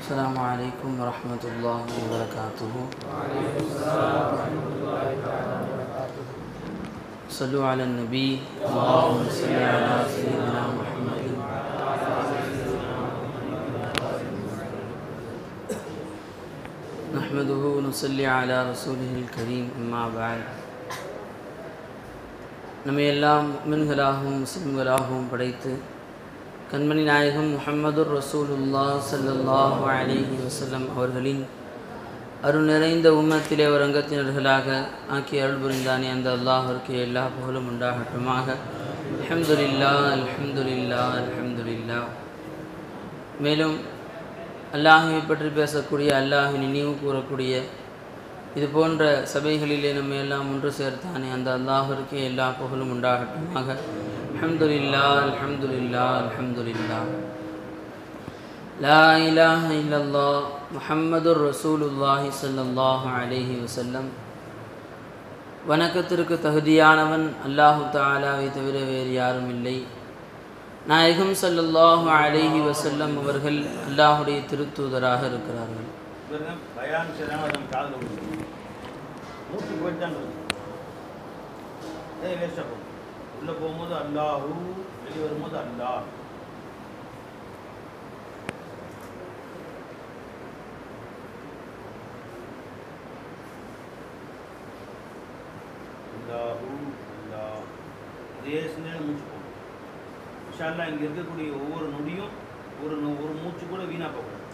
السلام عليكم ورحمة الله وبركاته. صلوا على النبي. اللهم صل على سيدنا محمد. نحمده ونصلي على رسوله الكريم. أما بعد. நம்மை எல்லாம் முஃமின்களாகவும் முஸ்லிம்களாகவும் படைத்து கண்மணி நாயகம் முஹம்மதுர் ரசூலுல்லாஹ் ஸல்லல்லாஹு அலைஹி வஸல்லம் அவர்களின் அருள் நிறைந்த உம்மத்திலே ஒரு அங்கத்தினர்களாக ஆக்கி அருள் புரிந்தானே அந்த அல்லாஹ்விற்கு எல்லா புகழும் உண்டாகட்டுமாக. அல்ஹம்துலில்லாஹ் அல்ஹம்துலில்லாஹ் அல்ஹம்துலில்லாஹ். மேலும் அல்லாஹ்வை பற்றி பேசக்கூடிய, அல்லாஹ்வை நினைவு கூறக்கூடிய இது போன்ற சபைகளிலே நம்ம எல்லாம் ஒன்று சேர்த்தானே அந்த அல்லாஹ்விற்கு எல்லா புகழும் உண்டாகட்டுமாக. அல்ஹம்துலில்லாஹ் அல்ஹம்துலில்லாஹ் அல்ஹம்துலில்லாஹ். லா இலாஹ இல்லல்லாஹ் முஹம்மதுர் ரசூலுல்லாஹி ஸல்லல்லாஹு அலைஹி வஸல்லம். வணக்கத்திற்கு தகுதியானவன் அல்லாஹு தஆலாவை தவிர வேறு யாரும் இல்லை. நாயகம் ஸல்லல்லாஹு அலைஹி வஸல்லம் அவர்கள் அல்லாஹ்வுடைய திருத்தூதராக இருக்கிறார்கள். உள்ள போகும்போது அல்லாஹு, வெளியே வரும்போது அல்லாஹ். அல்லாஹு அல்லாஹ். அதே சிந்தனை மூச்சு போகும். இன்ஷா அல்லாஹ் இங்கே இருக்கக்கூடிய ஒவ்வொரு நொடியும் ஒரு மூச்சு கூட வீணாக போகக்கூடாது.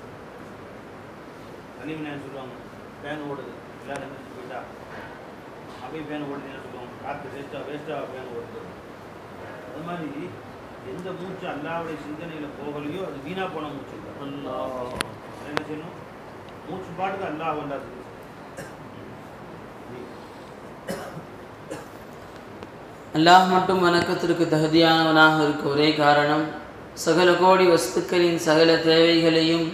கனிமன் சொல்லுவாங்க, ஃபேன் ஓடுது, எல்லாரும் எந்திரிச்சு போயிட்டா அப்படியே ஃபேன் ஓடுது என்ன சொல்லுவாங்க, காற்று வேஸ்ட்டாக ஃபேன் ஓடுது. அது மாதிரி எந்த மூச்சு அல்லாஹ்வுடைய சிந்தனையில் போகலையோ அது வீணாக போன மூச்சு. அல்லாஹ் என்ன செய்யணும்? மூச்சு பாட்டுக்கு அல்லாஹ் அல்லாஹ். அல்லாஹ் மட்டும் வணக்கத்திற்கு தகுதியானவனாக இருக்க ஒரே காரணம், சகல கோடி வஸ்துக்களின் சகல தேவைகளையும்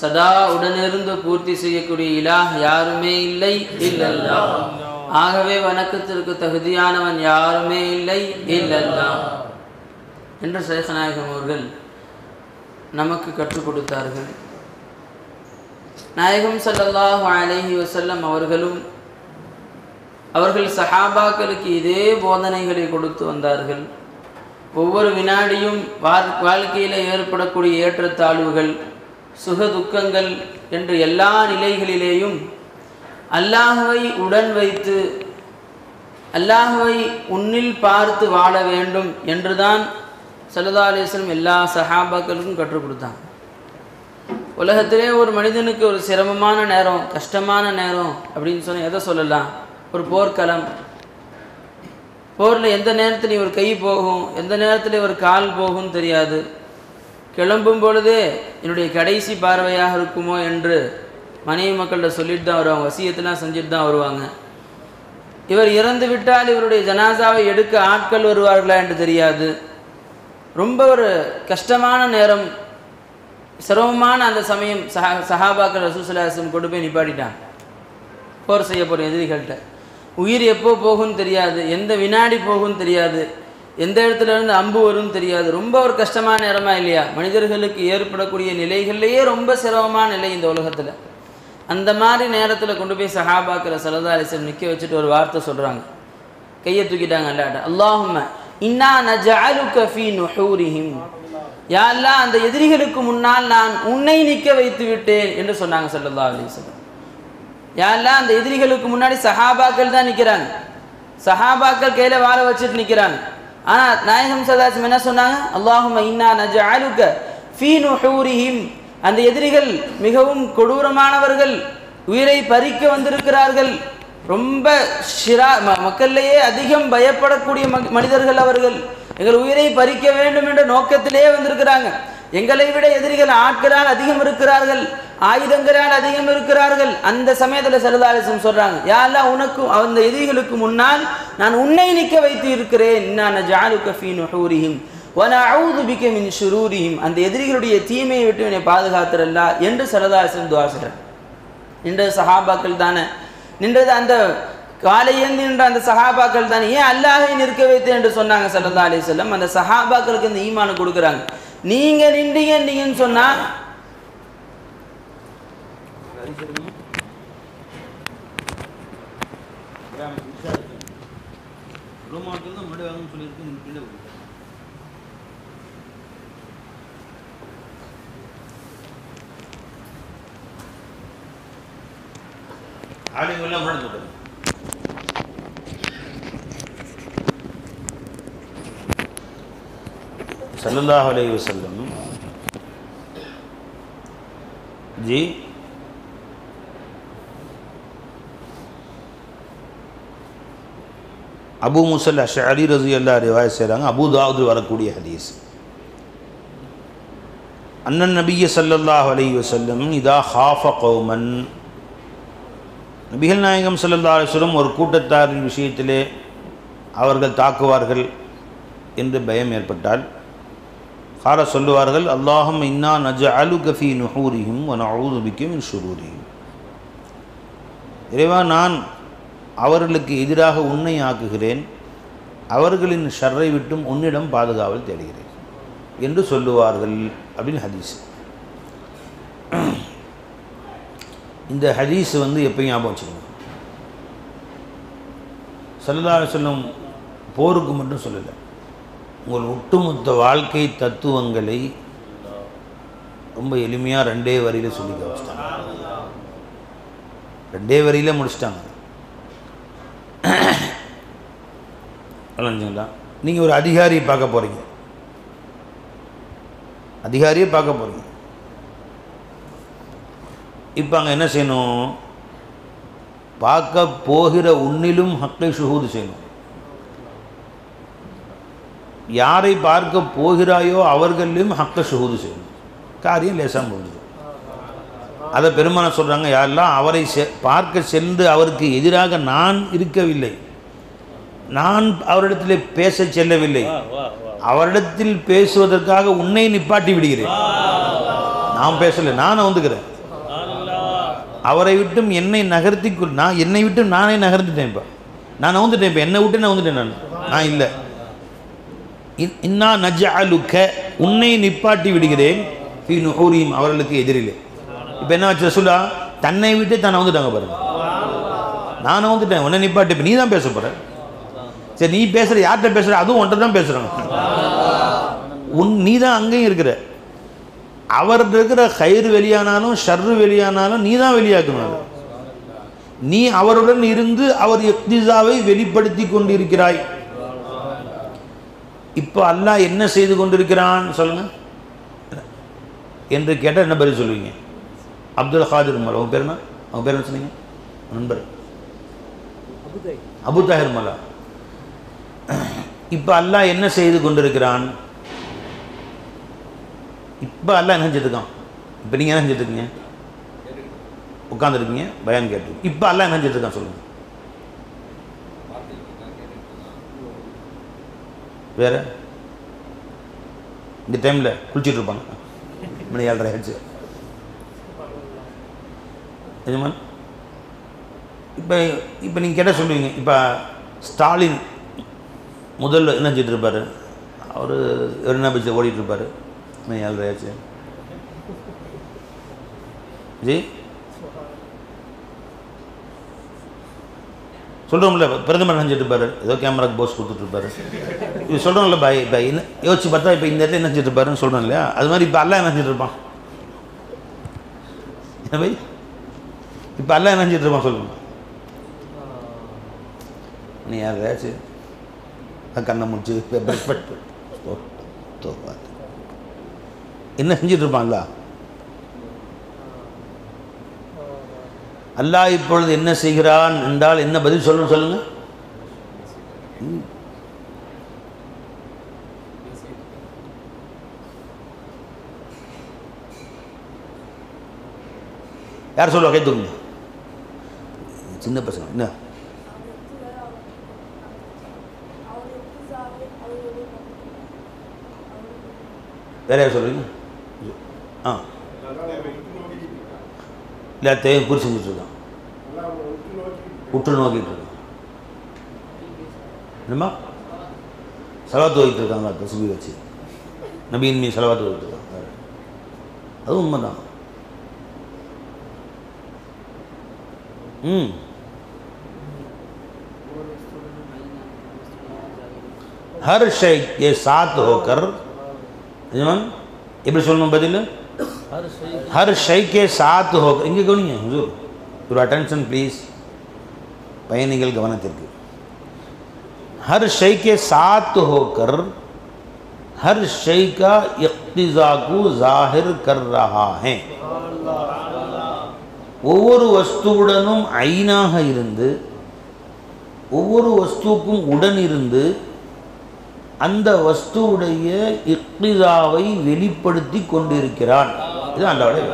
சதா உடனிருந்து பூர்த்தி செய்யக்கூடிய இலாஹ் யாருமே இல்லை, இல்லல்லாஹ். ஆகவே வணக்கத்திற்கு தகுதியானவன் யாருமே இல்லை, இல்லல்லாஹ் என்று ஷேக் நாயகம் அவர்கள் நமக்கு கற்றுக் கொடுத்தார்கள். நாயகம் ஸல்லல்லாஹு அலைஹி வஸல்லம் அவர்கள் சஹாபாக்களுக்கு இதே போதனைகளை கொடுத்து வந்தார்கள். ஒவ்வொரு வினாடியும் வாழ்க்கையில் ஏற்படக்கூடிய ஏற்றத்தாழ்வுகள், சுக துக்கங்கள் என்று எல்லா நிலைகளிலேயும் அல்லாஹ்வை உடன் வைத்து அல்லாஹ்வை உன்னில் பார்த்து வாழ வேண்டும் என்றுதான் ஸல்லல்லாஹு அலைஹி வஸல்லம் எல்லா சஹாபாக்களுக்கும் கற்றுக் கொடுத்தாங்க. உலகத்திலே ஒரு மனிதனுக்கு ஒரு சிரமமான நேரம், கஷ்டமான நேரம் அப்படின்னு சொன்னால் எதை சொல்லலாம்? ஒரு போர்க்களம். போரில் எந்த நேரத்தில் ஒரு கை போகும், எந்த நேரத்தில் ஒரு கால் போகும் தெரியாது. கிளம்பும் பொழுதே என்னுடைய கடைசி பார்வையாக இருக்குமோ என்று மனைவி மக்கள்கிட்ட சொல்லிட்டு தான் வருவாங்க, வசியத்தெல்லாம் செஞ்சுட்டு தான் வருவாங்க. இவர் இறந்து விட்டால் இவருடைய ஜனாசாவை எடுக்க ஆட்கள் வருவார்களா என்று தெரியாது. ரொம்ப ஒரு கஷ்டமான நேரம், சிரமமான அந்த சமயம் சஹாபாக்கள் ரசூலுல்லாஹி ஸல்லல்லாஹு அலைஹி வஸல்லம் கொண்டு போய் நிப்பாட்டிட்டாங்க. போர் செய்ய போகிற எதிரிகள்கிட்ட உயிர் எப்போ போகும்னு தெரியாது, எந்த வினாடி போகும்னு தெரியாது, எந்த இடத்துல இருந்து அம்பு வரும்னு தெரியாது. ரொம்ப ஒரு கஷ்டமான நேரமா இல்லையா? மனிதர்களுக்கு ஏற்படக்கூடிய நிலைகள்லேயே ரொம்ப சிரமமான நிலை இந்த உலகத்தில். அந்த மாதிரி நேரத்தில் கொண்டு போய் சஹாபாக்களை ஸல்லல்லாஹு அலைஹி வஸல்லம் நிற்க வச்சுட்டு ஒரு வார்த்தை சொல்கிறாங்க. கையை தூக்கிட்டாங்க அல்லாஹ்ட்ட. அல்லாஹும்ம இன்னா நஜஅலுக ஃபீ நுஹூரிஹிம். யா அல்லாஹ், அந்த எதிரிகளுக்கு முன்னால் நான் உன்னை நிற்க வைத்து விட்டேன் என்று சொன்னாங்க ஸல்லல்லாஹு அலைஹி வஸல்லம். யா அல்லாஹ், அந்த எதிரிகளுக்கு முன்னாடி சஹாபாக்கள் தான் நிற்கிறாங்க, சஹாபாக்கள் கையில் வாழ வச்சுட்டு நிற்கிறாங்க. ஆனால் நாயகம் ஸல்லல்லாஹு அலைஹி வஸல்லம் என்ன சொன்னாங்க? அல்லாஹும்ம இன்னா நஜஅலுக ஃபீ நுஹூரிஹிம். அந்த எதிரிகள் மிகவும் கொடூரமானவர்கள், உயிரை பறிக்க வந்திருக்கிறார்கள். ரொம்ப மக்களிலேயே அதிகம் பயப்படக்கூடிய மனிதர்கள் அவர்கள். எங்கள் உயிரை பறிக்க வேண்டும் என்ற நோக்கத்திலே வந்திருக்கிறாங்க. எங்களை விட எதிரிகள் ஆட்களால் அதிகம் இருக்கிறார்கள், ஆயுதங்களால் அதிகம் இருக்கிறார்கள். அந்த சமயத்தில் ஸல்லல்லாஹு அலைஹி வஸல்லம் சொல்றாங்க, யா அல்லாஹ், உனக்கு அந்த எதிரிகளுக்கு முன்னால் நான் உன்னை நிற்க வைத்து இருக்கிறேன். இன்னா நஜஅலுக ஃபீ நுஹூரிஹிம் வ நஊது பிக மின் ஷுரூரிஹிம். அந்த எதிரிகளுடைய தீமையை விட்டு என்னை பாதுகாத்துறல்லா என்று ஸல்லல்லாஹு அலைஹி வஸல்லம் துஆ செய்றாங்க. நின்றது சஹாபாக்கள் தானே, நின்றது அந்த காலையேந்தி நின்ற அந்த சஹாபாக்கள் தானே. ஏன் அல்லாஹை நிற்க வைத்து என்று சொன்னாங்க ஸல்லல்லாஹு அலைஹி வஸல்லம். அந்த சஹாபாக்களுக்கு இந்த ஈமானை கொடுக்குறாங்க. நீங்கள் நின்றீங்கன்னு சொன்னால் ஹதீஸ் இருக்குமா? ரோமாவத்தில் தான் மடு வாங்கன்னு சொல்லியிருக்கு. நீங்கள் கீழே விடுங்க. ஆளுங்கெல்லாம் முன்னாடி சொல்லுங்க. ஸல்லல்லாஹு அலைஹி வஸல்லம் जी அபு முஸல் அஷ்அரி ரலியல்லாஹு அன்ஹு ரிவாயத் செய்கிறாங்க. அபு தாவூத் வரக்கூடிய ஹதீஸ். அன்னன் நபிய ஸல்லல்லாஹு அலைஹி வஸல்லம் இதா ஹாஃப கௌமன், நபிகள் நாயகம் ஸல்லல்லாஹு அலைஹி வஸல்லம் ஒரு கூட்டத்தாரின் விஷயத்திலே அவர்கள் தாக்குவார்கள் என்று பயம் ஏற்பட்டால், கார சொல்லுவார்கள், அல்லாஹும்ம இன்னா நஜஅலுக ஃபீ நுஹூரிஹிம் வ நஊது பிக மின் ஷுரூரிஹிம். இறைவா, நான் அவர்களுக்கு எதிராக உன்னை ஆக்குகிறேன், அவர்களின் ஷர்ரை விட்டும் உன்னிடம் பாதுகாவல் தேடுகிறேன் என்று சொல்லுவார்கள் அப்படின்னு ஹதீஸ். இந்த ஹதீஸ் எப்போ ஞாபகம் வச்சுக்கணும், ஸல்லல்லாஹு அலைஹி வஸல்லம் போருக்கு மட்டும் சொல்லலை, உங்கள் ஒட்டுமொத்த வாழ்க்கை தத்துவங்களை ரொம்ப எளிமையாக 2 வரியில் சொல்லி வச்சுட்டாங்க. 2 வரியில் முடிச்சிட்டாங்க. இல்லைங்களா? நீங்கள் ஒரு அதிகாரியை பார்க்க போகிறீங்க, அதிகாரியை பார்க்க போகிறீங்க. இப்போ அங்கே என்ன செய்யணும்? பார்க்க போகிற உன்னிலும் ஹக்கை ஷுஹூது செய்யணும். யாரை பார்க்க போகிறாயோ அவர்களிலும் ஹக்க ஷுஹூது செய்யணும். காரியம் லேசாக முடிஞ்சது. அதை பெருமான சொல்கிறாங்க, யாரெல்லாம் அவரை பார்க்க சென்று அவருக்கு எதிராக நான் இருக்கவில்லை, நான் அவரிடத்தில் பேச செல்லவில்லை, அவரிடத்தில் பேசுவதற்காக உன்னை நிப்பாட்டி விடுகிறேன். நான் பேசலை, நான் வந்துக்கிறேன். அவரை விட்டும் என்னை நகர்த்தி, நான் என்னை விட்டு நானே நகர்ந்துட்டேன். இப்போ நான் வந்துட்டேன், இப்போ என்னை விட்டு நான் வந்துட்டேன். நான் இல்லை, இன்னா நஜஅலுக, உன்னை நிப்பாட்டி விடுகிறேன், ஃபீ நுஹூரிஹிம், அவர்களுக்கு எதிரிலே. இப்போ என்ன வச்சு ரசூலா தன்னை விட்டு தானே வந்துட்டாங்க பாருங்க. நான் வந்துட்டேன், உன்னை நிப்பாட்டி, இப்போ நீ தான் பேச போகிற. சரி, நீ பேசுகிற, யார்கிட்ட பேசுகிற? அதுவும் ஒன்றை தான் பேசுகிறாங்க. நீ தான் அங்கேயும் இருக்கிற. அவர்கிட்ட இருக்கிற கயிறு வெளியானாலும் ஷர்ரு வெளியானாலும் நீ தான் வெளியாக்கணும். நீ அவருடன் இருந்து அவர் இக்திசாவை வெளிப்படுத்தி கொண்டிருக்கிறாய். இப்போ அல்லாஹ் என்ன செய்து கொண்டிருக்கிறான் சொல்லுங்க என்று கேட்டால் என்ன பதில் சொல்லுவீங்க? அப்துல் காதிர் மலா, உங்க பேர் என்ன? அவங்க பேர் என்ன சொன்னீங்க? நண்பர் அபு தாஹிர் மலா. இப்போ அல்லாஹ் என்ன செய்து கொண்டிருக்கிறான்? இப்போ அல்லாஹ் என்ன செஞ்சுருக்கான்? இப்போ நீங்கள் என்ன செஞ்சுருக்கீங்க? உட்காந்துருக்கீங்க, பயான் கேட்டு. இப்போ அல்லாஹ் என்ன செஞ்சுருக்கான் சொல்லுங்க? வேறு இந்த டைமில் குளிச்சுட்டு இருப்பாங்க, மணி 7:30 ஆயிடுச்சு. எஜமான், இப்போ நீங்கள் கேட்டால் சொல்லுவீங்க, இப்போ ஸ்டாலின் முதல்ல என்ன செஞ்சுட்டு இருப்பார்? அவர் என்ன பட்சம் ஓடிட்டுருப்பார், மணி 7:30 ஆயிடுச்சு. ஜி சொல்கிறோம்ல, பிரதமர் நினைச்சிட்டு இருப்பார், ஏதோ கேமராக்கு போஸ் கொடுத்துட்ருப்பாரு. இது சொல்கிறோம்ல பாய், இப்போ என்ன யோசிச்சு பார்த்தா இப்போ இந்த இடத்துல என்ன செஞ்சுட்டு இருப்பாருன்னு சொல்கிறோம் இல்லையா? அது மாதிரி இப்போ எல்லாம் என்ன செஞ்சுட்டு இருப்பான்? என்ன பாய், இப்போ எல்லாம் என்ன செஞ்சுட்டு இருப்பான் சொல்லுங்க. நீ யாராச்சு கண்ணை முடிச்சு என்ன செஞ்சுட்டு இருப்பான்ல? அல்லாஹ் இப்பொழுது என்ன செய்கிறான் என்றால் என்ன பதில் சொல்லணும் சொல்லுங்க? யார் சொல்லுவா? கை தூக்குங்க. சின்ன பசங்க என்ன வேற யார் சொல்றீங்க? இல்லை, தேவை பூரி செஞ்சுட்ருக்கான், உற்று நோக்கிட்டு இருக்கான். என்னம்மா செலவாத்து வைக்கிட்டு இருக்காங்க, தசுபி வச்சு நபியின் மீது செலவாத்து வைக்கிட்டு இருக்காங்க. அதுவும் உண்மைதான். हर शय के साथ होकर எப்படி சொல்லணும் பதில் हर शय के साथ होकर இங்கே கவனிங்க हुजूर your attention please பயணிகள் கவனத்திற்கு हर शय के साथ होकर हर शय का इक्तिजा को जाहिर कर रहा है ஒவ்வொரு வஸ்துவுடனும் ஐனாக இருந்து ஒவ்வொரு வஸ்துவுக்கும் உடன் இருந்து அந்த வஸ்துவுடைய இக்திசாவை வெளிப்படுத்தி கொண்டிருக்கிறான். இது அல்லாஹ்வுடைய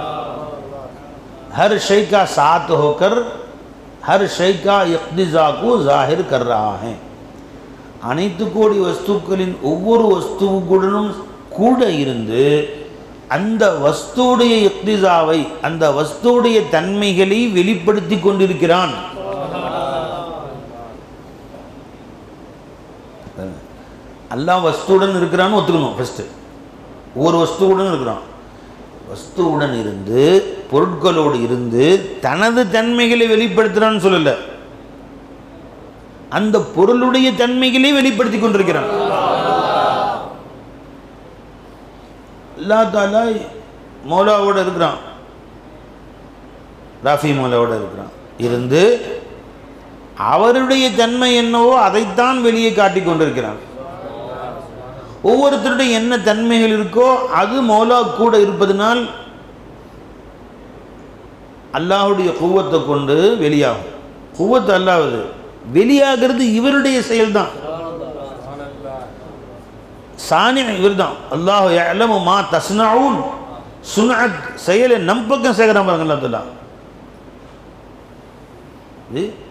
हर शय का साथ होकर हर शय का इक्तिजा को जाहिर कर रहा है. அனைத்து கோடி வஸ்துக்களின் ஒவ்வொரு வஸ்துவுடனும் கூட இருந்து அந்த வஸ்துவுடைய இக்திசாவை அந்த வஸ்துவுடைய தன்மைகளை வெளிப்படுத்தி கொண்டிருக்கிறான். அல்லாஹ் வஸ்துவுடன் இருக்கிறான்னு ஒத்துக்கணும். ஃபஸ்ட்டு ஒவ்வொரு வஸ்துவுடன் இருக்கிறான். வஸ்துவுடன் இருந்து பொருட்களோடு இருந்து தனது தன்மைகளை வெளிப்படுத்துகிறான்னு சொல்லலை, அந்த பொருளுடைய தன்மைகளை வெளிப்படுத்தி கொண்டிருக்கிறான். அல்லாஹ் தஆலா மௌலாவோட இருக்கிறான், ராஃபி மௌலாவோட இருக்கிறான். இருந்து அவருடைய தன்மை என்னவோ அதைத்தான் வெளியே காட்டி கொண்டிருக்கிறான். ஒவ்வொருத்தருடைய என்ன தன்மைகள் இருக்கோ அது மௌலா கூட இருப்பதனால் அல்லாஹுடைய குவத்தை கொண்டு வெளியாகும். குவத்து அல்லாஹ்வுது, வெளியாகிறது இவருடைய செயல்தான். சானி இவர்தான். அல்லாஹ் யஅலமு மா தஸ்னஊன், சுனஅத் செயலை நம் பக்கம் சேகரம் பாருங்க. அல்லாஹ் தஆலா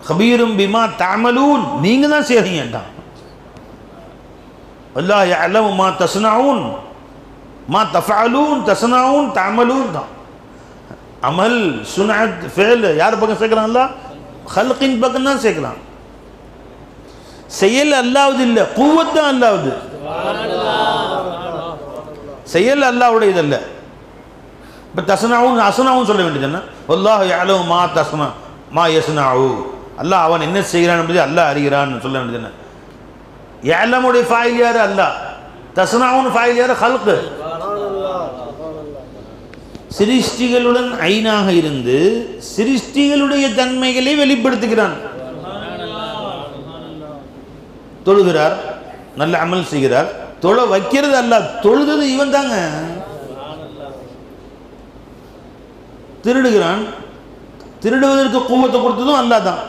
கபீரும் பிமா தஅமலூன், நீங்க தான் செய்றீங்கட்டான். அல்லாஹ் யஅலமு மா தஸ்னஊன் மா தஃஅலூன், தஸ்னஊன் தஅமலூன் தான். அமல் சுனஅத் ஃபெயில் யார் பக்கம் சேர்க்கிறான்? அல்லாஹ் ஹல்கின் பக்கம் தான் சேர்க்கிறான். செயல் அல்லாஹ்வுது இல்லை, குவத் தான் அல்லாஹ்வுது. செயல் அல்லாஹ்வுடைய இதல்ல. இப்போ தஸ்னஊன் அஸ்னஊன் சொல்ல வேண்டியது என்ன? அல்லாஹ் யஅலமு மா தஸ்னா மா யஸ்னஊ, அல்லாஹ் அவன் என்ன செய்கிறான் என்பதை அல்லாஹ் அறிகிறான்னு சொல்ல வேண்டியது என்ன? யஅலமுடைய ஃபாயில் யார்? அல்லாஹ். தஸ்னஊன் ஃபாயில் யார்? ஹல்க். சிருஷ்டிகளுடன் ஐனாக இருந்து சிருஷ்டிகளுடைய தன்மைகளை வெளிப்படுத்துகிறான். தொழுகிறார், நல்ல அமல் செய்கிறார், தொழ வைக்கிறது அல்லாஹ், தொழுது இவன் தாங்க. திருடுகிறான், திருடுவதற்கு குவத்தை கொடுத்ததும் அல்லாஹ் தான்.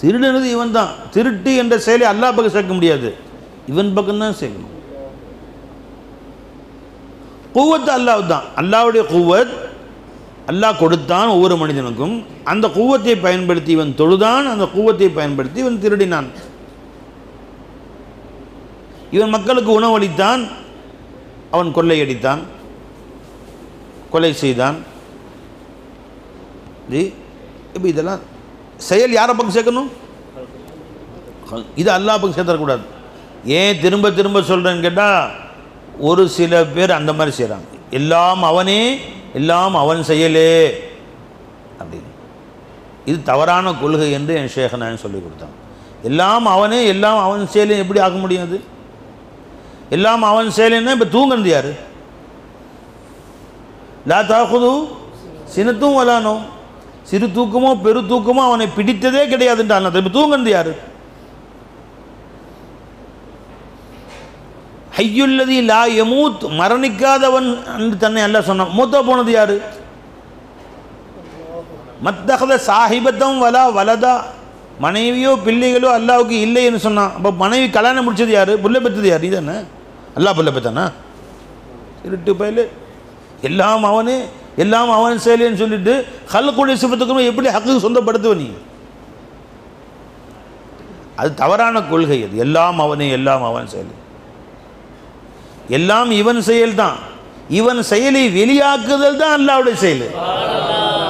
திருடுறது இவன் தான். திருட்டு என்ற செயலை அல்லாஹ் பக்கம் சேர்க்க முடியாது, இவன் பக்கம் தான் சேர்க்கணும். குவத்து அல்லாஹ் தான். அல்லாஹ்வுடைய குவத் அல்லாஹ் கொடுத்தான் ஒவ்வொரு மனிதனுக்கும். அந்த குவத்தை பயன்படுத்தி இவன் தொழுதான், அந்த குவத்தை பயன்படுத்தி இவன் திருடினான். இவன் மக்களுக்கு உணவளித்தான், அவன் கொள்ளையடித்தான், கொலை செய்தான். இப்போ இதெல்லாம் செயல் யாரை பக்கம் சேர்க்கணும்? இது அல்லாஹ் பக்கம் சேர்த்தக்கூடாது. ஏன் திரும்ப திரும்ப சொல்கிறேன்னு கேட்டால், ஒரு சில பேர் அந்த மாதிரி செய்கிறாங்க. எல்லாம் அவனே, எல்லாம் அவன் செயலே அப்படின்னு. இது தவறான கொள்கை என்று என் ஷேக் நான் சொல்லி கொடுத்தான். எல்லாம் அவனே, எல்லாம் அவன் செயலே எப்படி ஆக முடியாது? எல்லாம் அவன் செயலேன்னா இப்போ தூங்குறது யார்? லா தாக்குது சினத்தும் வலானோ, சிறு தூக்கமோ பெரு தூக்கமோ அவனை பிடித்ததே கிடையாதுன்றான். இப்போ தூங்குறது யார்? ஹய்யுல்லதி லா யமூத், மரணிக்காதவன் என்று தன்னை அல்லாஹ் சொன்னான். மூத்தா போனது யாரு? மத்தகத சாஹிபத்தம் வலா வலதா, மனைவியோ பிள்ளைகளோ அல்லாவுக்கு இல்லை என்று சொன்னான். அப்போ மனைவி கல்யாணம் முடிச்சது யாரு? புள்ள பெற்றது யார்? நீதானே. அல்லாஹ் புள்ள பெற்றானா? இருட்டு பயில எல்லாம் அவனே, எல்லாம் அவன் செயலேன்னு சொல்லிட்டு ஹல்குடைய சிபத்துக்கு எப்படி ஹக்கு சொந்தப்படுத்துவ நீ? அது தவறான கொள்கை. அது எல்லாம் அவனே, எல்லாம் அவன் செயல், எல்லாம் இவன் செயல் தான். இவன் செயலை வெளியாக்குதல் தான் அல்லாஹ்வுடைய செயல்.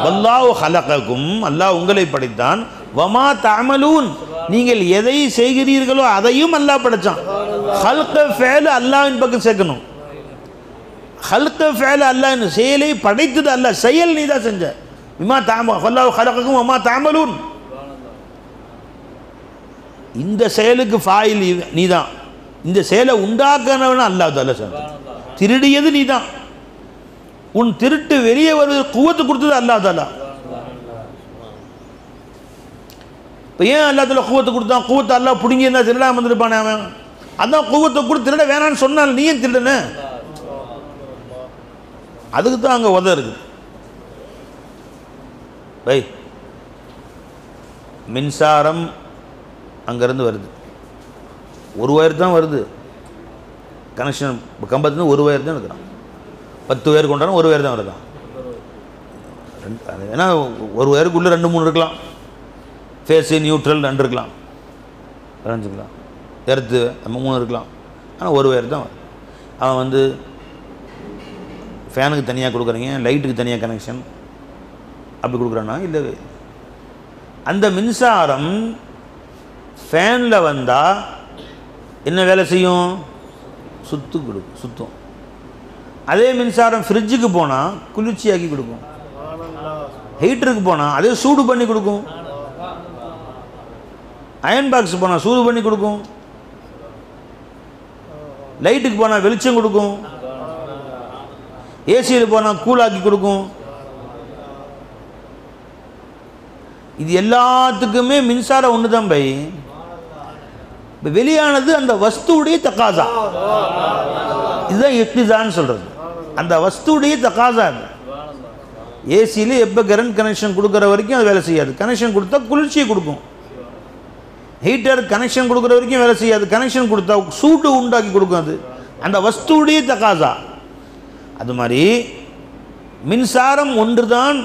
வல்லாஹு ஹலகக்கும், அல்லாஹ் உங்களை படைத்தான். வமா தஅமலூன், நீங்கள் எதை செய்கிறீர்களோ அதையும் அல்லாஹ் படைச்சான். ஹல்க ஃபஅல் அல்லாஹ்வின் பக்கம் சேர்க்கணும். ஹல்க ஃபஅல் அல்லாஹ் செயலை படைத்தது அல்லாஹ், செயல் நீ தான் செஞ்ச. இம்மா தாம வல்லாஹு ஹலகக்கும் அம்மா தாமலூன். இந்த செயலுக்கு ஃபாயில் நீதான், இந்த செயலை உண்டாக்குனவன் அல்லாஹ் தஆலா சொல்றான். திருடியது நீதான், உன் திருட்டு வெளியே வருவது குவத்து கொடுத்தது அல்லாஹ் தஆலா. இப்போ ஏன் அல்லாஹ் தஆலா குவத்து கொடுத்தான்? குவத்தை அல்லாஹ் பிடுங்கி இருந்தால் திருடாம வந்திருப்பானே அவன். அதான் குவத்தை கொடுத்து திருட வேணான்னு சொன்னால் நீ ஏன் திருடன? அதுக்கு தான் அங்கே உதவி இருக்குது. பை மின்சாரம் அங்கேருந்து வருது, ஒரு ஒயர் தான் வருது கனெக்ஷன். கம்பத்துலேருந்து ஒரு ஒயர் தான் இருக்கிறான். 10 ஒயர் கொண்டாலும் ஒரு ஒயர் தான் வருதான். ஏன்னா ஒரு ஒயருக்குள்ளே 2-3 இருக்கலாம், ஃபேஸு நியூட்ரல் 2 இருக்கலாம், வரைஞ்சிக்கலாம், எர்த்து 3 இருக்கலாம். ஆனால் ஒரு ஒயர் தான் வரும். அவன் வந்து ஃபேனுக்கு தனியாக கொடுக்குறீங்க, லைட்டுக்கு தனியாக கனெக்ஷன் அப்படி கொடுக்குறான்னா இல்லை. அந்த மின்சாரம் ஃபேனில் வந்தால் என்ன வேலை செய்யும்? சுத்தும். அதே மின்சாரம் ஃப்ரிட்ஜுக்கு போனால் குளிர்ச்சியாக்கி கொடுக்கும், ஹீட்டருக்கு போனால் அதே சூடு பண்ணி கொடுக்கும், அயன் பாக்ஸ் போனால் சூடு பண்ணி கொடுக்கும், லைட்டுக்கு போனால் வெளிச்சம் கொடுக்கும், ஏசியில் போனால் கூலாக்கி கொடுக்கும். இது எல்லாத்துக்குமே மின்சாரம் ஒன்று தான் பை. இப்போ வெளியானது அந்த வஸ்துடைய தக்காசா, இதுதான் இக்திசான்னு சொல்கிறது. அந்த வஸ்துடைய தக்காசா. ஏசியில் எப்போ கரண்ட் கனெக்ஷன் கொடுக்குற வரைக்கும் அது வேலை செய்யாது, கனெக்ஷன் கொடுத்தா குளிர்ச்சியை கொடுக்கும். ஹீட்டர் கனெக்ஷன் கொடுக்குற வரைக்கும் வேலை செய்யாது, கனெக்ஷன் கொடுத்தா சூடு உண்டாக்கி கொடுக்கும். அது அந்த வஸ்துடைய தக்காசா. அது மாதிரி மின்சாரம் ஒன்று தான்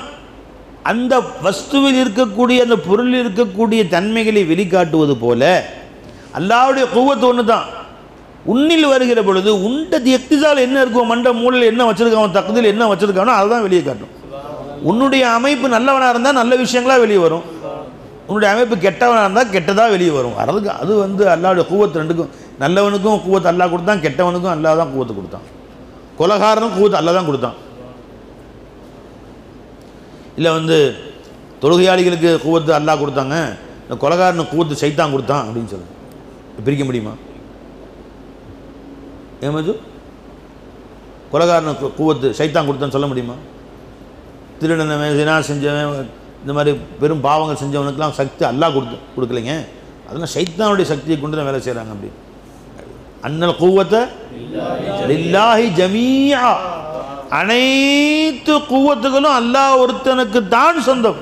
அந்த வஸ்துவில் இருக்கக்கூடிய அந்த பொருளில் இருக்கக்கூடிய தன்மைகளை வெளிக்காட்டுவது போல அல்லாஹ்வுடைய குவத்து ஒன்று தான். உன்னில் வருகிற பொழுது உண்டது எக்திசால் என்ன இருக்கும், மண்ட மூலையில் என்ன வச்சுருக்கான், தக்குதில் என்ன வச்சுருக்கானோ அதுதான் வெளியே காட்டும். உன்னுடைய அமைப்பு நல்லவனாக இருந்தால் நல்ல விஷயங்களாக வெளியே வரும், உன்னுடைய அமைப்பு கெட்டவனாக இருந்தால் கெட்டதாக வெளியே வரும். அதுக்கு அது வந்து அல்லாஹ்வுடைய குவத்து ரெண்டுக்கும், நல்லவனுக்கும் குவத்து அல்லாஹ் கொடுத்தான், கெட்டவனுக்கும் அல்லாஹ் தான் குவத்து கொடுத்தான். கொலகாரனும் குவத்து அல்லாஹ் தான் கொடுத்தான். இல்லை வந்து தொழுகையாளிகளுக்கு குவத்து அல்லாஹ் கொடுத்தாங்க, இந்த கொலகாரனுக்கு குவத்து சைத்தான் கொடுத்தான் அப்படின்னு சொல்லுங்க. பிரிக்க முடியுமா? ஏமாஜு கொலகாரனுக்கு குவத்து சைத்தான் கொடுத்தான்னு சொல்ல முடியுமா? திருடனவன், தினா செஞ்சவன், இந்த மாதிரி பெரும் பாவங்கள் செஞ்சவனுக்கெல்லாம் சக்தி அல்லாஹ் கொடுக்கலைங்க, அதெல்லாம் சைத்தானுடைய சக்தியை கொண்டு தான் வேலை செய்கிறாங்க. அப்படி அன்னல் குவத்தை லில்லாஹி ஜமீஆ, அனைத்து குவத்துகளும் அல்லாஹ் ஒருத்தனுக்கு தான் சொந்தம்.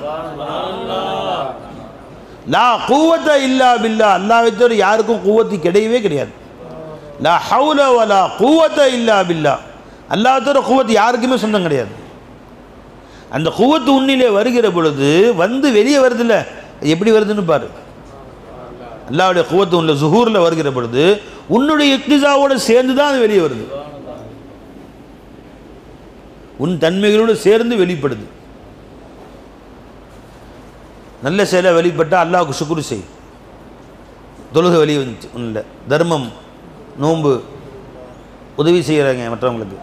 லா குவத்த இல்லா பில்லா, அல்லாஹ்வை தவிர யாருக்கும் குவத்து கிடையவே கிடையாது. லா ஹவுல வலா குவத்த இல்லா பில்லா, அல்லாஹ்வை தவிர குவத்து யாருக்குமே சொந்தம் கிடையாது. அந்த குவத்து உன்னிலே வருகிற பொழுது வந்து வெளியே வருதுல்ல, எப்படி வருதுன்னு பாரு. அல்லாஹ்வுடைய குவத்து உள்ள zuhurல வருகிற பொழுது உன்னுடைய இக்திசாவோடு சேர்ந்து தான் அது வெளியே வருது, உன் தன்மைகளோடு சேர்ந்து வெளிப்படுது. நல்ல செயலை வெளிப்பட்டால் அல்லாஹ்வுக்கு சுக்ரு செய். தொழுகை வெளியே வந்துச்சு, உன்னில் தர்மம், நோன்பு, உதவி செய்கிறாங்க மற்றவங்களுக்கு,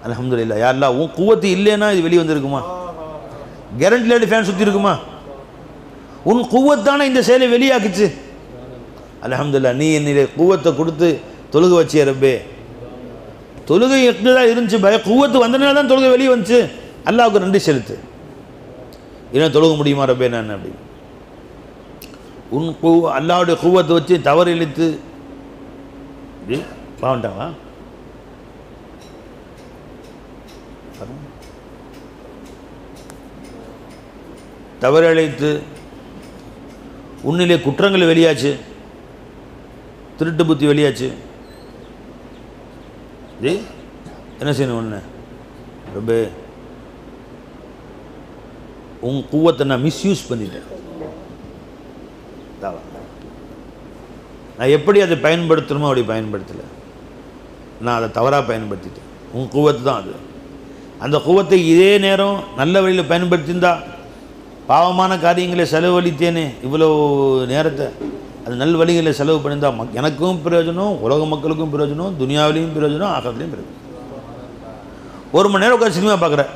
அல்ஹம்துலில்லாஹ். யா அல்லாஹ், உன் குவத்து இல்லைன்னா இது வெளியே வந்திருக்குமா? கேரண்டி லைட் ஃபேன் சுற்றி இருக்குமா? உன் குவத்தான இந்த செயலை வெளியாக்குச்சு. அல்ஹம்துலில்லாஹ், நீ என்னிலே குவத்தை கொடுத்து தொழுகை வச்சிய ரப்பே. தொழுகை எப்படிதான் இருந்துச்சு பய, குவத்து வந்தனால தான் தொழுகை வெளியே வந்துச்சு. அல்லாஹ்வுக்கு நன்றி செலுத்து. ஏன்னா தொழுக முடியுமா ரப்பே நான் அப்படி. உன் அல்லாஹ்வுடைய குவத்தை வச்சு தவறு இழுத்து பாவண்டாவா? தவறு இழைத்து உன்னிலே குற்றங்கள் வெளியாச்சு, திருட்டு புத்தி வெளியாச்சு. என்ன செய்யணும்? ஒன்று ரொம்ப உன் குவத்தை நான் மிஸ்யூஸ் பண்ணிட்டேன். நான் எப்படி அதை பயன்படுத்தணுமோ அப்படி பயன்படுத்தலை, நான் அதை தவறாக பயன்படுத்திட்டேன். உன் குவத்து தான் அது. அந்த குவத்தை இதே நேரம் நல்ல வழியில் பயன்படுத்தியிருந்தா, பாவமான காரியங்களை செலவழித்தேனே இவ்வளோ நேரத்தை, அது நல் வழிகளில் செலவு பண்ணியிருந்தால் எனக்கும் பிரயோஜனம், உலக மக்களுக்கும் பிரயோஜனம், துனியாவிலையும் பிரயோஜனம், ஆகத்துலேயும் பிரயோஜனம். 1 மணி நேரம் உட்காந்து சினிமா பார்க்குறேன்,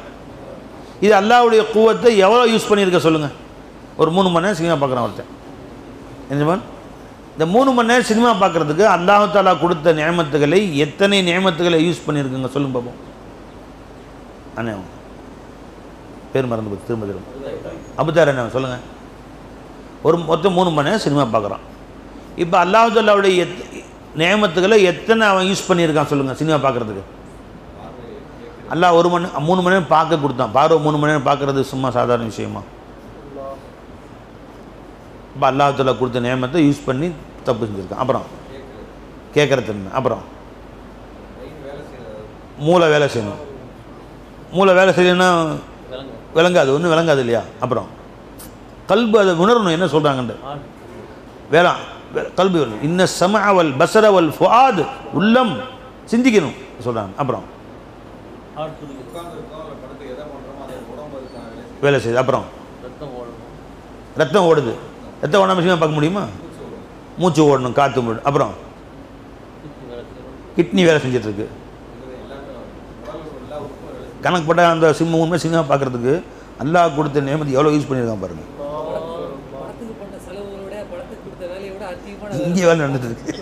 இது அல்லாஹ்வுடைய குவத்தை எவ்வளோ யூஸ் பண்ணியிருக்க சொல்லுங்கள். ஒரு 3 மணி நேரம் சினிமா பார்க்குறான் ஒருத்தன். என்ன இந்த 3 மணி நேரம் சினிமா பார்க்குறதுக்கு அல்லாஹ் தஆலா கொடுத்த நியமத்துகளை எத்தனை நியமத்துகளை யூஸ் பண்ணியிருக்குங்க சொல்லுங்க பார்ப்போம். அண்ணே பேர் மறந்து போச்சு, திரும்ப அபுதார் என்ன சொல்லுங்கள். ஒரு மொத்தம் 3 மணி நேரம் சினிமா பார்க்குறான். இப்போ அல்லாஹ் தஆலாவுடைய நியமத்துகளை எத்தனை அவன் யூஸ் பண்ணியிருக்கான் சொல்லுங்கள் சினிமா பார்க்குறதுக்கு. அல்லாஹ் 3 மணி நேரம் பார்க்க கொடுத்தான். பார்வை 3 மணி நேரம் பார்க்குறது சும்மா சாதாரண விஷயமா? இப்போ அல்லாஹ் தஆலா கொடுத்த நியமத்தை யூஸ் பண்ணி தப்பு செஞ்சுருக்கான். அப்புறம் கேட்குறது என்ன? அப்புறம் மூளை வேலை செய்யணும். மூளை வேலை செய்யணும்னா விளங்காது, ஒன்றும் விளங்காது இல்லையா? அப்புறம் கல்பு அதை உணரணும் என்ன சொல்கிறாங்கன்ட்டு வேளாண் கல்வி வரணும். இன்ன சமஅவல் பசரவல் ஃபுஆத் உள்ளம் சிந்திக்கணும் சொல்கிறாங்க. அப்புறம் வேலை செய்யுது. அப்புறம் ரத்தம் ஓடுது. ரத்தம் ஓடாமல் விஷயமா பார்க்க முடியுமா? மூச்சு ஓடணும், காற்று ஓடணும். அப்புறம் கிட்னி வேலை செஞ்சிட்ருக்கு. கணக்குப்பட்ட அந்த உண்மை சினிமா பார்க்குறதுக்கு அல்லாஹ் கொடுத்த நியமத்தை எவ்வளோ யூஸ் பண்ணியிருக்கான் பாருங்கள். இங்கே வேலை நடந்துட்டு இருக்கு.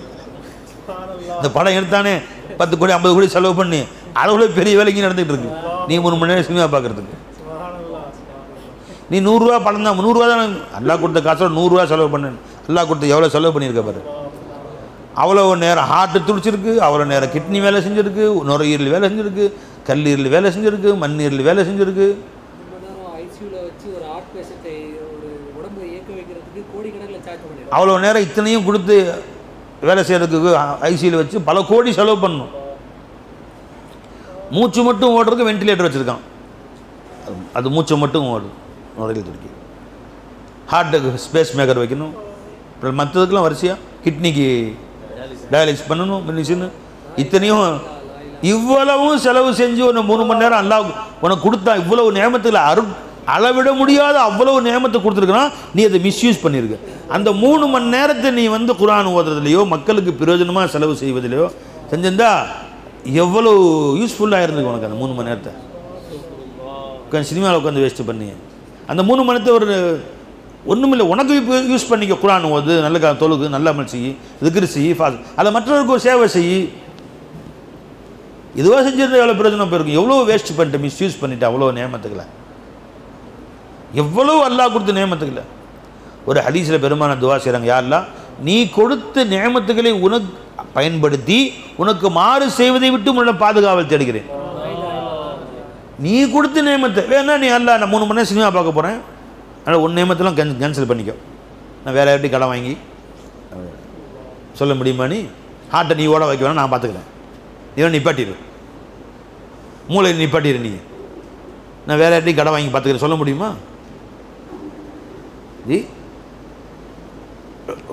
இந்த படம் எடுத்தானே 10 கோடி 50 கோடி செலவு பண்ணி அளவுல பெரிய வேலைக்கு நடந்துகிட்டு இருக்கு. நீ 3 மணி நேரம் சினிமா பார்க்குறதுக்கு நீ 100 ரூபா படம் தான் 100 ரூபா தான் அல்லாஹ் கொடுத்த காசோட 100 ரூபா செலவு பண்ணு. அல்லாஹ் கொடுத்த எவ்வளோ செலவு பண்ணியிருக்க பாரு. அவ்வளோ நேரம் ஹார்ட்டு துடிச்சிருக்கு, அவ்வளோ நேரம் கிட்னி வேலை செஞ்சுருக்கு, நுரையீரல் வேலை செஞ்சுருக்கு, கல்லீரல் வேலை செஞ்சுருக்கு, மண்ணீரல் வேலை செஞ்சுருக்கு. அவ்வளோ நேரம் இத்தனையும் கொடுத்து வேலை செய்கிறதுக்கு ஐசியில் வச்சு பல கோடி செலவு பண்ணணும். மூச்சு மட்டும் ஓடுறதுக்கு வென்டிலேட்டர் வச்சுருக்கான். அது மூச்சு மட்டும் ஓடும், நுரையில் துடிக்கி. ஹார்ட்டுக்கு ஸ்பேஸ் மேக்கர் வைக்கணும். அப்புறம் மற்றதுக்கெல்லாம் வரிசையாக கிட்னிக்கு டயாலிசிஸ் பண்ணணும், மிஷின். இத்தனையும் இவ்வளவும் செலவு செஞ்சு ஒன்று 3 மணி நேரம் அல்லாஹ் உனக்கு கொடுத்தா இவ்வளவு நியமத்தில் அளவிட முடியாத அவ்வளவு நியமத்தை கொடுத்துருக்குறான். நீ அதை மிஸ்யூஸ் பண்ணியிருக்க. அந்த 3 மணி நேரத்தை நீ குர்ஆன் ஓதுறதுலையோ மக்களுக்கு பிரயோஜனமாக செலவு செய்வதிலையோ செஞ்சிருந்தா எவ்வளோ யூஸ்ஃபுல்லாக இருந்துக்கு உனக்கு. அந்த 3 மணி நேரத்தை உட்காந்து சினிமாவில் உட்காந்து வேஸ்ட்டு பண்ணி அந்த 3 மணி நேரத்தை ஒரு ஒன்றுமில்லை உனக்கு யூஸ் பண்ணிக்க. குர்ஆன் ஓது, நல்ல தொழுகு, நல்ல அமல் செய்யி, திக்ர் செய்யி, அதை மற்றவருக்கு ஒரு சேவை செய்யி. இதுவாக செஞ்சிருந்தா எவ்வளோ பிரயோஜனம் போயிருக்கும். எவ்வளோ வேஸ்ட் பண்ணிட்டு மிஸ்யூஸ் பண்ணிட்டு அவ்வளோ நியமத்துக்களை, எவ்வளோ அல்லாஹ் கொடுத்த நியமத்துக்களை. ஒரு ஹதீஸில் பெருமான துவா செய்கிறாங்க, யா அல்லாஹ் நீ கொடுத்த நியமத்துக்களை உனக்கு பயன்படுத்தி உனக்கு மாறு செய்வதை விட்டு உன்னை பாதுகாவல் தேடுகிறேன். நீ கொடுத்த நியமத்தை வேணா நீ அல்லாஹ் நான் 3 மணி நேரம் சினிமா பார்க்க போகிறேன், அதனால் உன் நியமத்தெல்லாம் கேன்சல் பண்ணிக்கோ. நான் வேறு யார்ட்டி கடன் வாங்கி சொல்ல முடியுமா? நீ ஹார்ட்டை நீ ஓட வைக்க வேணா, நான் பார்த்துக்கிறேன். நீ நிப்பாட்டிடு, மூளை நிப்பாட்டிடு. நீ நான் வேறு யார்ட்டி கடன் வாங்கி பார்த்துக்கிறேன் சொல்ல முடியுமா? ஜி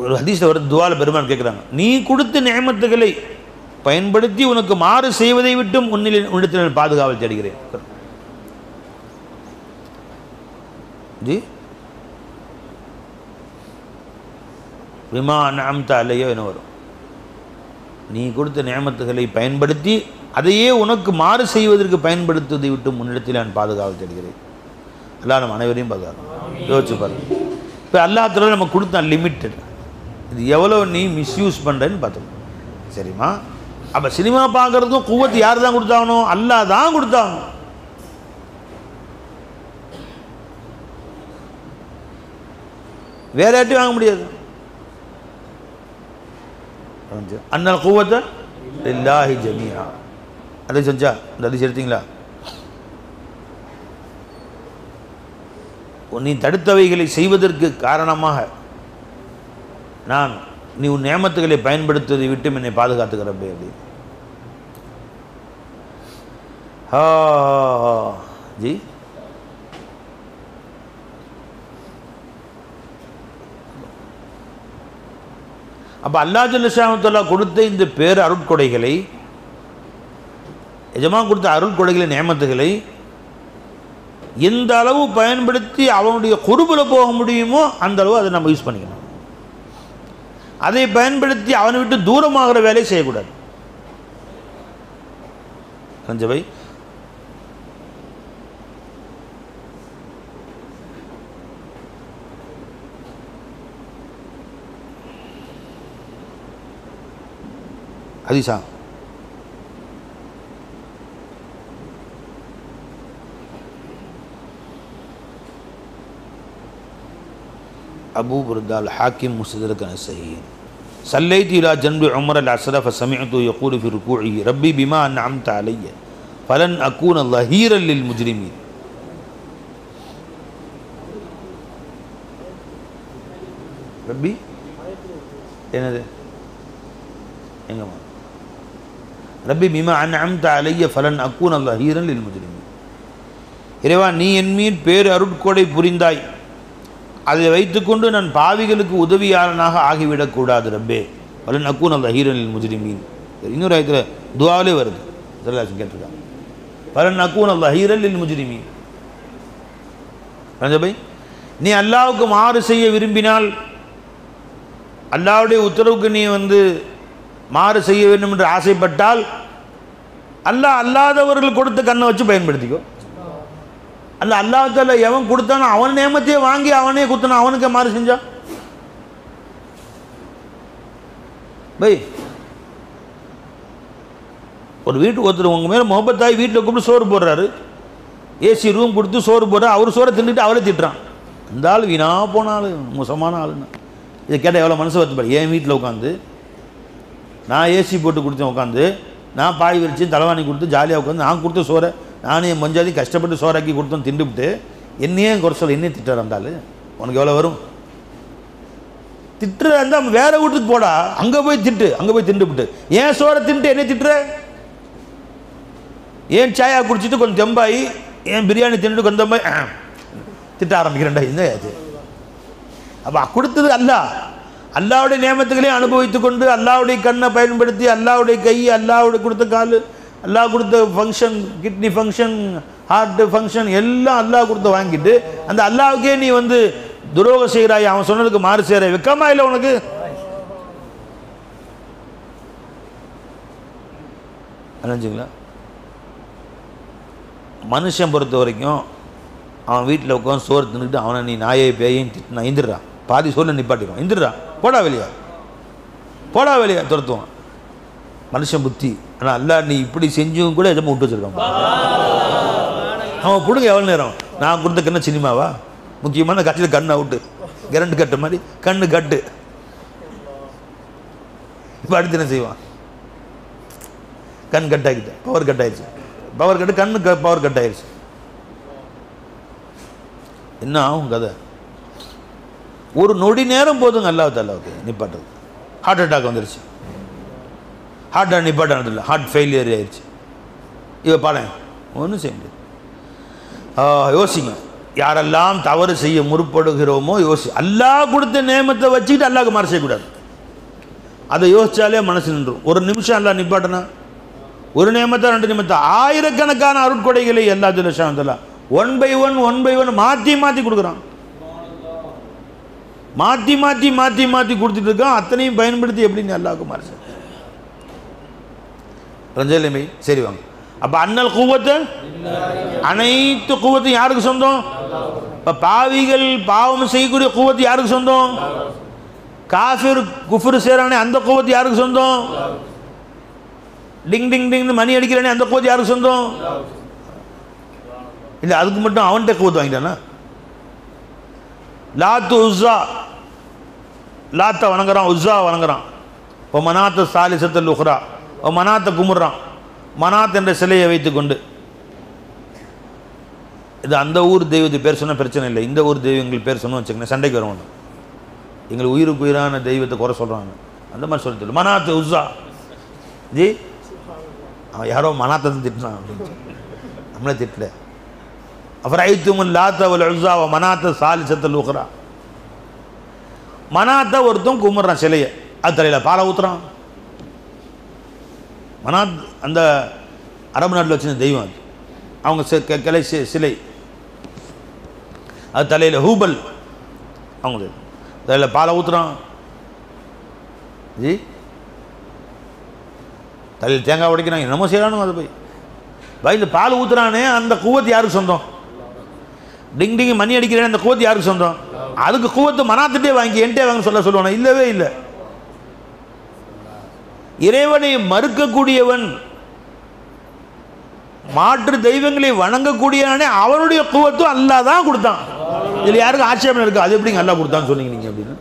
ஒரு ஹதீஸில் ஒரு துவால பெருமான் கேட்குறாங்க, நீ கொடுத்த நியமத்துகளை பயன்படுத்தி உனக்கு மாறு செய்வதை விட்டும் உன்னிடத்தில் பாதுகாவல் தேடுகிறேன். ஜி விமா அன்அம்த அலைய என்ன வரும்? நீ கொடுத்த நியமத்துகளை பயன்படுத்தி அதையே உனக்கு மாறு செய்வதற்கு பயன்படுத்துவதை விட்டு முன்னிடத்தில் நான் பாதுகாவல் தேடுகிறேன். அல்லாஹ் நம்ம அனைவரையும் பாதுகாக்கணும். யோசிச்சு பாருங்க. இப்போ அல்லாஹ் தஆலா நம்ம கொடுத்தான் லிமிட்டட். இது எவ்வளோ நீ மிஸ்யூஸ் பண்ணுறேன்னு பார்த்துக்கணும். சரிம்மா? அப்போ சினிமா பார்க்குறதுக்கும் குவத்து யார் தான் கொடுத்தாகணும்? அல்லாஹ் தான் கொடுத்தாகணும். வேற யார்ட்டையும் வாங்க முடியாது. அன்னல் குவத்தை லில்லாஹி ஜமீஆ. அதை செஞ்சா இந்த அதிசயம் எடுத்தீங்களா? நீ தடுத்தவைகளை செய்வதற்கு காரணமாக நான் நீ உன் நியமத்துகளை பயன்படுத்துவதை விட்டு என்னை பாதுகாத்துக்கிறப்பே அப்படி. ஜி அப்போ அல்லாஹ் ஜல்ல ஷானஹு கொடுத்த இந்த பேர் அருட்கொடைகளை, எஜமா கொடுத்த அருட்கொடைகளை நியமத்துகளை எந்த அளவு பயன்படுத்தி அவனுடைய குர்புல போக முடியுமோ அந்த அளவு அதை நம்ம யூஸ் பண்ணிக்கணும். அதை பயன்படுத்தி அவனை விட்டு தூரமாகிற வேலையை செய்யக்கூடாது. ரஞ்சபாய் ஹதீஸா? அபூ புர்தா அல் ஹாக்கிம் முஸ்தத்ரக் அன்-சஹீஹ் صليت إلى جنب عمر العصر فسمعت يقول في ركوعه ربي بما أنعمت علي فلن أكون ظهيرا للمجرمين. ربي என்னது எங்கம்மா? ரப்பி பிமா அன்அம்த அலைய ஃபலன் அக்கூன ظهيرا للمجرمين. இறைவா நீ என் மீது பேர் அருட்கொடை புரிந்தாய், அதை வைத்துக்கொண்டு நான் பாவிகளுக்கு உதவியாளனாக ஆகிவிடக்கூடாது ரப்பே. ஃபலன் அக்கூன ظهيرا للمجرمين. இன்னொரு ஆயத்தில் துஆவிலே வருது, சல்லல்லாஹு கேட்டிருக்காங்க, ஃபலன் அக்கூன ظهيرا للمجرمين. ரஞ்சபை, நீ அல்லாஹ்வுக்கு மாறு செய்ய விரும்பினால், அல்லாஹ்வுடைய உத்தரவுக்கு நீ மாறு செய்ய வேண்டும் என்று ஆசைப்பட்டால், அல்லாஹ் அல்லாதவர்கள் கொடுத்த கண்ணை வச்சு பயன்படுத்திக்கோ. அல்லாஹ் தால எவன் கொடுத்தானோ அவன் நேமத்தையே வாங்கி அவனே குத்தணும், அவனுக்கு மாறு செஞ்சா பை. ஒரு வீட்டுக்கு ஒருத்தர் உங்க மேல முகப்பத்தாய் வீட்டில் கூப்பிட்டு சோறு போடுறாரு, ஏசி ரூம் கொடுத்து சோறு போடுறா, அவர் சோறை தின்னுட்டு அவளே திட்டுறான். அந்த ஆள் வீணா போன ஆள், மோசமான ஆளுன்னு. இதை கேட்டால் எவ்வளோ மனசு வருத்தப்படு. என் வீட்டில் உட்காந்து நான் ஏசி போட்டு கொடுத்தேன், உட்காந்து நான் பாய் விரிச்சு தலைவாணி கொடுத்து ஜாலியாக உட்காந்து நான் கொடுத்த சோறை நானே என் மஞ்சாதி கஷ்டப்பட்டு சோறாக்கி கொடுத்தோம் திண்டுவிட்டு என்னையே குறை சொல்ல, என்னையே திட்டுற இருந்தாலும் உனக்கு எவ்வளோ வரும்? திட்டுற இருந்தால் வேற வீட்டுக்கு போடா, அங்கே போய் திட்டு, அங்கே போய் திண்டுவிட்டு ஏன் சோறை தின்ட்டு என்னை திட்டுற? ஏன் சாயா குடிச்சிட்டு கொஞ்சம் தெம்பாயி ஏன் பிரியாணி தின்னுட்டு கொஞ்சம் தெம்பாய் திட்ட ஆரம்பிக்கிறேன்டா. இந்த ஆச்சு அப்போ கொடுத்தது அல்லாஹ். அல்லாஹ்வுடைய நியமத்துகளையும் அனுபவித்து கொண்டு அல்லாஹ்வுடைய கண்ணை பயன்படுத்தி அல்லாஹ்வுடைய கை, அல்லாஹ்வுடைய கொடுத்த கால், அல்லாஹ் கொடுத்த function, kidney function, heart function எல்லாம் அல்லாஹ் கொடுத்த வாங்கிட்டு அந்த அல்லாஹ்வுக்கே நீ துரோகம் செய்கிறாய், அவன் சொன்னதுக்கு மாறு செய்கிற, வெக்கமா இல்லை உனக்கு? நினைச்சிங்களா? மனுஷன் பொறுத்த வரைக்கும் அவன் வீட்டில் உட்காந்து சோறு தின்னுட்டு அவனை நீ நாயை பேயும் திட்டுனா இந்திரா, பாதி சோறு நிப்பாட்டிடுவான், இந்திரா போடா வெளியா, போடா வெளியா துரத்துவான். மனுஷன் புத்தி. ஆனால் அல்லாஹ் நீ இப்படி செஞ்சும் கூட எதமா விட்டு வச்சிருக்கான். அவன் பிடுங்க எவ்வளோ நேரம்? நான் கொடுத்த கண்ணு சினிமாவா? முக்கியமான கட்டில் கண் அவுட்டு, கரண்ட் கட்டு மாதிரி கண்ணு கட்டு. இப்போ அடுத்து என்ன செய்வான்? கண் கட் ஆகிட்டேன், பவர் கட் ஆயிடுச்சு, பவர் கட்டு கண்ணு பவர் கட் ஆயிடுச்சு. என்ன ஆகும் கதை? ஒரு நொடி நேரம் போதுங்க அல்லாஹ் தஆலாவுக்கு நிப்பாட்டுறது. ஹார்ட் அட்டாக் வந்துருச்சு, ஹார்ட் நிப்பாட்டில் ஹார்ட் ஃபெயிலியர் ஆயிடுச்சு. இவ பாடம் ஒன்றும் செய்ய முடியாது. யோசிங்க, யாரெல்லாம் தவறு செய்ய முற்படுகிறோமோ அல்லாஹ் கொடுத்த நேமத்தை வச்சுக்கிட்டு அல்லாஹ்க்கு மாறு செய்யக்கூடாது. அதை யோசிச்சாலே மனசு நின்றும். ஒரு நிமிஷம் அல்லாஹ் நிப்பாட்டினா, ஒரு நேமத்தை 2 நிமிஷத்தை ஆயிரக்கணக்கான அருட்கொடைகளை எல்லா ஜல்லஷானு ஒன் பை ஒன் மாற்றி மாற்றி கொடுக்குறான். மாற்றி மாற்றி மாற்றி மாற்றி கொடுத்துட்டு இருக்கான். அத்தனையும் பயன்படுத்தி எப்படின்னு அல்லாஹ்வுக்கு மாறு செய்ய ரஞ்சலிமை. சரி வாங்க. அப்போ அன்னல் கூவத்தை, அனைத்து கூவத்தையும் யாருக்கு சொந்தம்? இப்போ பாவிகள் பாவம் செய்யக்கூடிய கூவத்து யாருக்கு சொந்தம்? காஃபிர் குஃபர் செய்கிறானே அந்த கூவத்து யாருக்கு சொந்தம்? டிங் டிங் டிங்னு மணி அடிக்கிறானே அந்த கூவத்து யாருக்கு சொந்தம்? இல்லை அதுக்கு மட்டும் அவன்கிட்ட கூவத்து வாங்கிட்டானா? லாத்து உஸ்ஸா, லாத்தை வணங்குறான், உஸ்ஸா வணங்குறான். இப்போ மனாத்த சாலிசத்தல் உஹ்ரா, மனாத்தை கும்பிட்றான். மனாத் என்ற சிலையை வைத்துக்கொண்டு, இது அந்த ஊர் தெய்வத்து பேர் சொன்னால் பிரச்சனை இல்லை, இந்த ஊர் தெய்வங்கள் பேர் சொன்னோம் வச்சுக்கோங்க சண்டைக்கு வரணும். எங்களுக்கு உயிருக்கு உயிரான தெய்வத்தை குறை சொல்கிறாங்க, அந்த மாதிரி சொல்லிட்டு மனாத்து உஸ்ஸா ஜி, அவன் யாரோ மனாத்தை திட்டினான் அப்படின்னு நம்மளே திட்டல. அப்புறம் ஐத்துமுல் லாத்த வல் உஸ்ஸா வ மனாத்த சாலிசத்தல் உஹ்ரா. மனாத்தை ஒருத்தன் கும்பிட்றான் சிலையை, அது தலையில் பாலை ஊற்றுறான். மனாத் அந்த அரபு நாட்டில் வச்சுருந்த தெய்வம், அது அவங்க கிளை சிலை, அது தலையில் ஹூபல், அவங்க தலையில் பாலை ஊற்றுறான் ஜி, தலையில் தேங்காய் உடைக்கிறாங்க, என்னமோ செய்யறானு. அது போய் இந்த பால் ஊற்றுறானே அந்த கூவத்து யாருக்கு சொந்தம்? டிங் டிங் மணி அடிக்கிறேன் அந்த கூவத்து யாருக்கு சொந்தம்? அதுக்கு கூவத்து மனாத்துட்டே வாங்கி என்கிட்டே வாங்க சொல்லுவானா? இல்லவே இல்லை. இறைவனை மறுக்கக்கூடியவன், மாற்று தெய்வங்களை வணங்கக்கூடியவனே அவனுடைய குவத்தும் அல்லாஹ் தான் கொடுத்தான். இதில் யாருக்கும் ஆட்சேபம் இருக்கு, அது எப்படிங்க அல்லாஹ் கொடுத்தான்னு சொன்னீங்க நீங்க அப்படின்னு.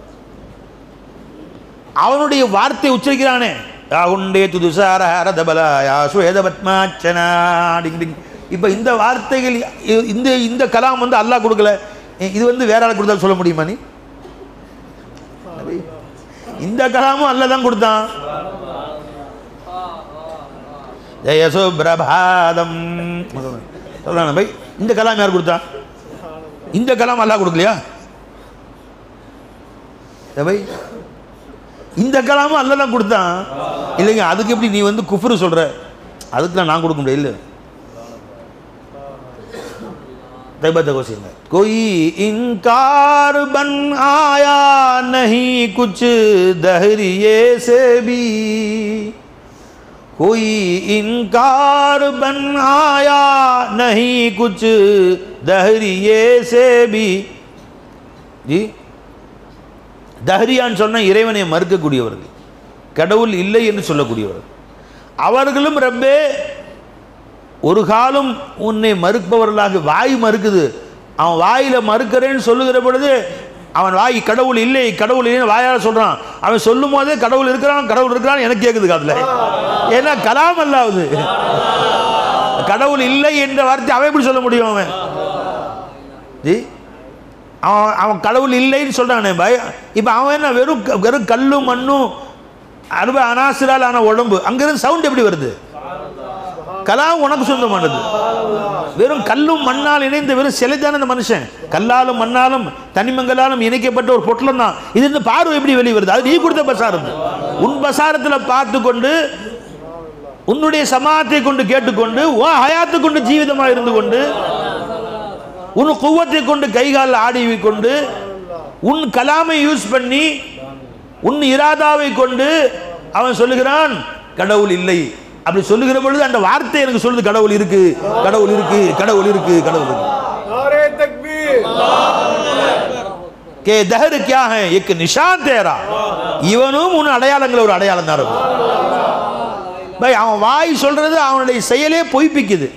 அவனுடைய வார்த்தை உச்சரிக்கிறானே, இப்போ இந்த வார்த்தைகள் இந்த கலாம் வந்து அல்லாஹ் கொடுக்கல, இது வந்து வேற ஆள் கொடுத்தா சொல்ல முடியுமா? நீ இந்த கலாமும் அல்லாஹ் தான் கொடுத்தான். ஜெயசுப்ரபாதம் சொல்றான பை, இந்த கலாம் யார் கொடுத்தா? இந்த கலாம் அல்லாஹ் கொடுக்கலையா பை? இந்த கலாமும் அல்லாஹ் தான் கொடுத்தான். இல்லைங்க, அதுக்கு எப்படி நீ வந்து குஃப்ரு சொல்ற? அதுக்கு நான் கொடுக்க முடியல. कोई इनकार बन आया नहीं कुछ दहरिये से भी, कोई इनकार बन आया नहीं कुछ दहरिये से भी. जी, தஹரியான்னு சொன்னால் இறைவனை மறுக்கக்கூடியவர்கள், கடவுள் இல்லை என்று சொல்லக்கூடியவர்கள். அவர்களும் ரப்பே ஒரு காலம் உன்னை மறுப்பவர்களாக, வாய் மறுக்குது, அவன் வாயில் மறுக்கிறேன்னு சொல்லுகிற பொழுது அவன் வாய் கடவுள் இல்லை கடவுள் இல்லைன்னு வாயால் சொல்கிறான். அவன் சொல்லும் போதே கடவுள் இருக்கிறான் கடவுள் இருக்கிறான் எனக்கு கேட்குது காதில். ஏன்னா கலாம் அல்லாவது, கடவுள் இல்லை என்ற வார்த்தை அவன் எப்படி சொல்ல முடியும்? அவன் ஜி அவன் கடவுள் இல்லைன்னு சொல்கிறானே பாய். இப்போ அவன் என்ன வெறும் வெறும் கல்லும் மண்ணும் அறுப அனாசிரால் ஆன உடம்பு, அங்கிருந்து சவுண்ட் எப்படி வருது? கலாம் உனக்கு சொந்தமானது. வெறும் கல்லும் மண்ணால் இணைந்த வெறும் சிலைதான அந்த மனுஷன், கல்லாலும் மண்ணாலும் தனிமங்களாலும் இணைக்கப்பட்ட ஒரு பொட்டலம் தான். இது இந்த பார்வை எப்படி வெளியே வருது? அது நீ கொடுத்த பசாரம். உன் பசாரத்தில் பார்த்து கொண்டு, உன்னுடைய சமாத்தை கொண்டு கேட்டுக்கொண்டு, உன் ஹயாத்தை கொண்டு ஜீவிதமாக இருந்து கொண்டு, உன் குவத்தை கொண்டு கைகால் ஆடி கொண்டு, உன் கலாமை யூஸ் பண்ணி, உன் இராதாவை கொண்டு அவன் சொல்லுகிறான் கடவுள் இல்லை. அப்படி சொல்லுகிற பொழுது அந்த வார்த்தை எனக்கு சொல்லுது கடவுள் இருக்கு கடவுள் இருக்கு கடவுள் இருக்கு கடவுள் இருக்கு. नारे तकबीर के दहर क्या है एक निशान तेरा. இவனும் உன் அடையாளங்கள் ஒரு அடையாளம் தான் இருக்கும் பை. அவன் வாய் சொல்றது அவனுடைய செயலே பொய்ப்பிக்குது.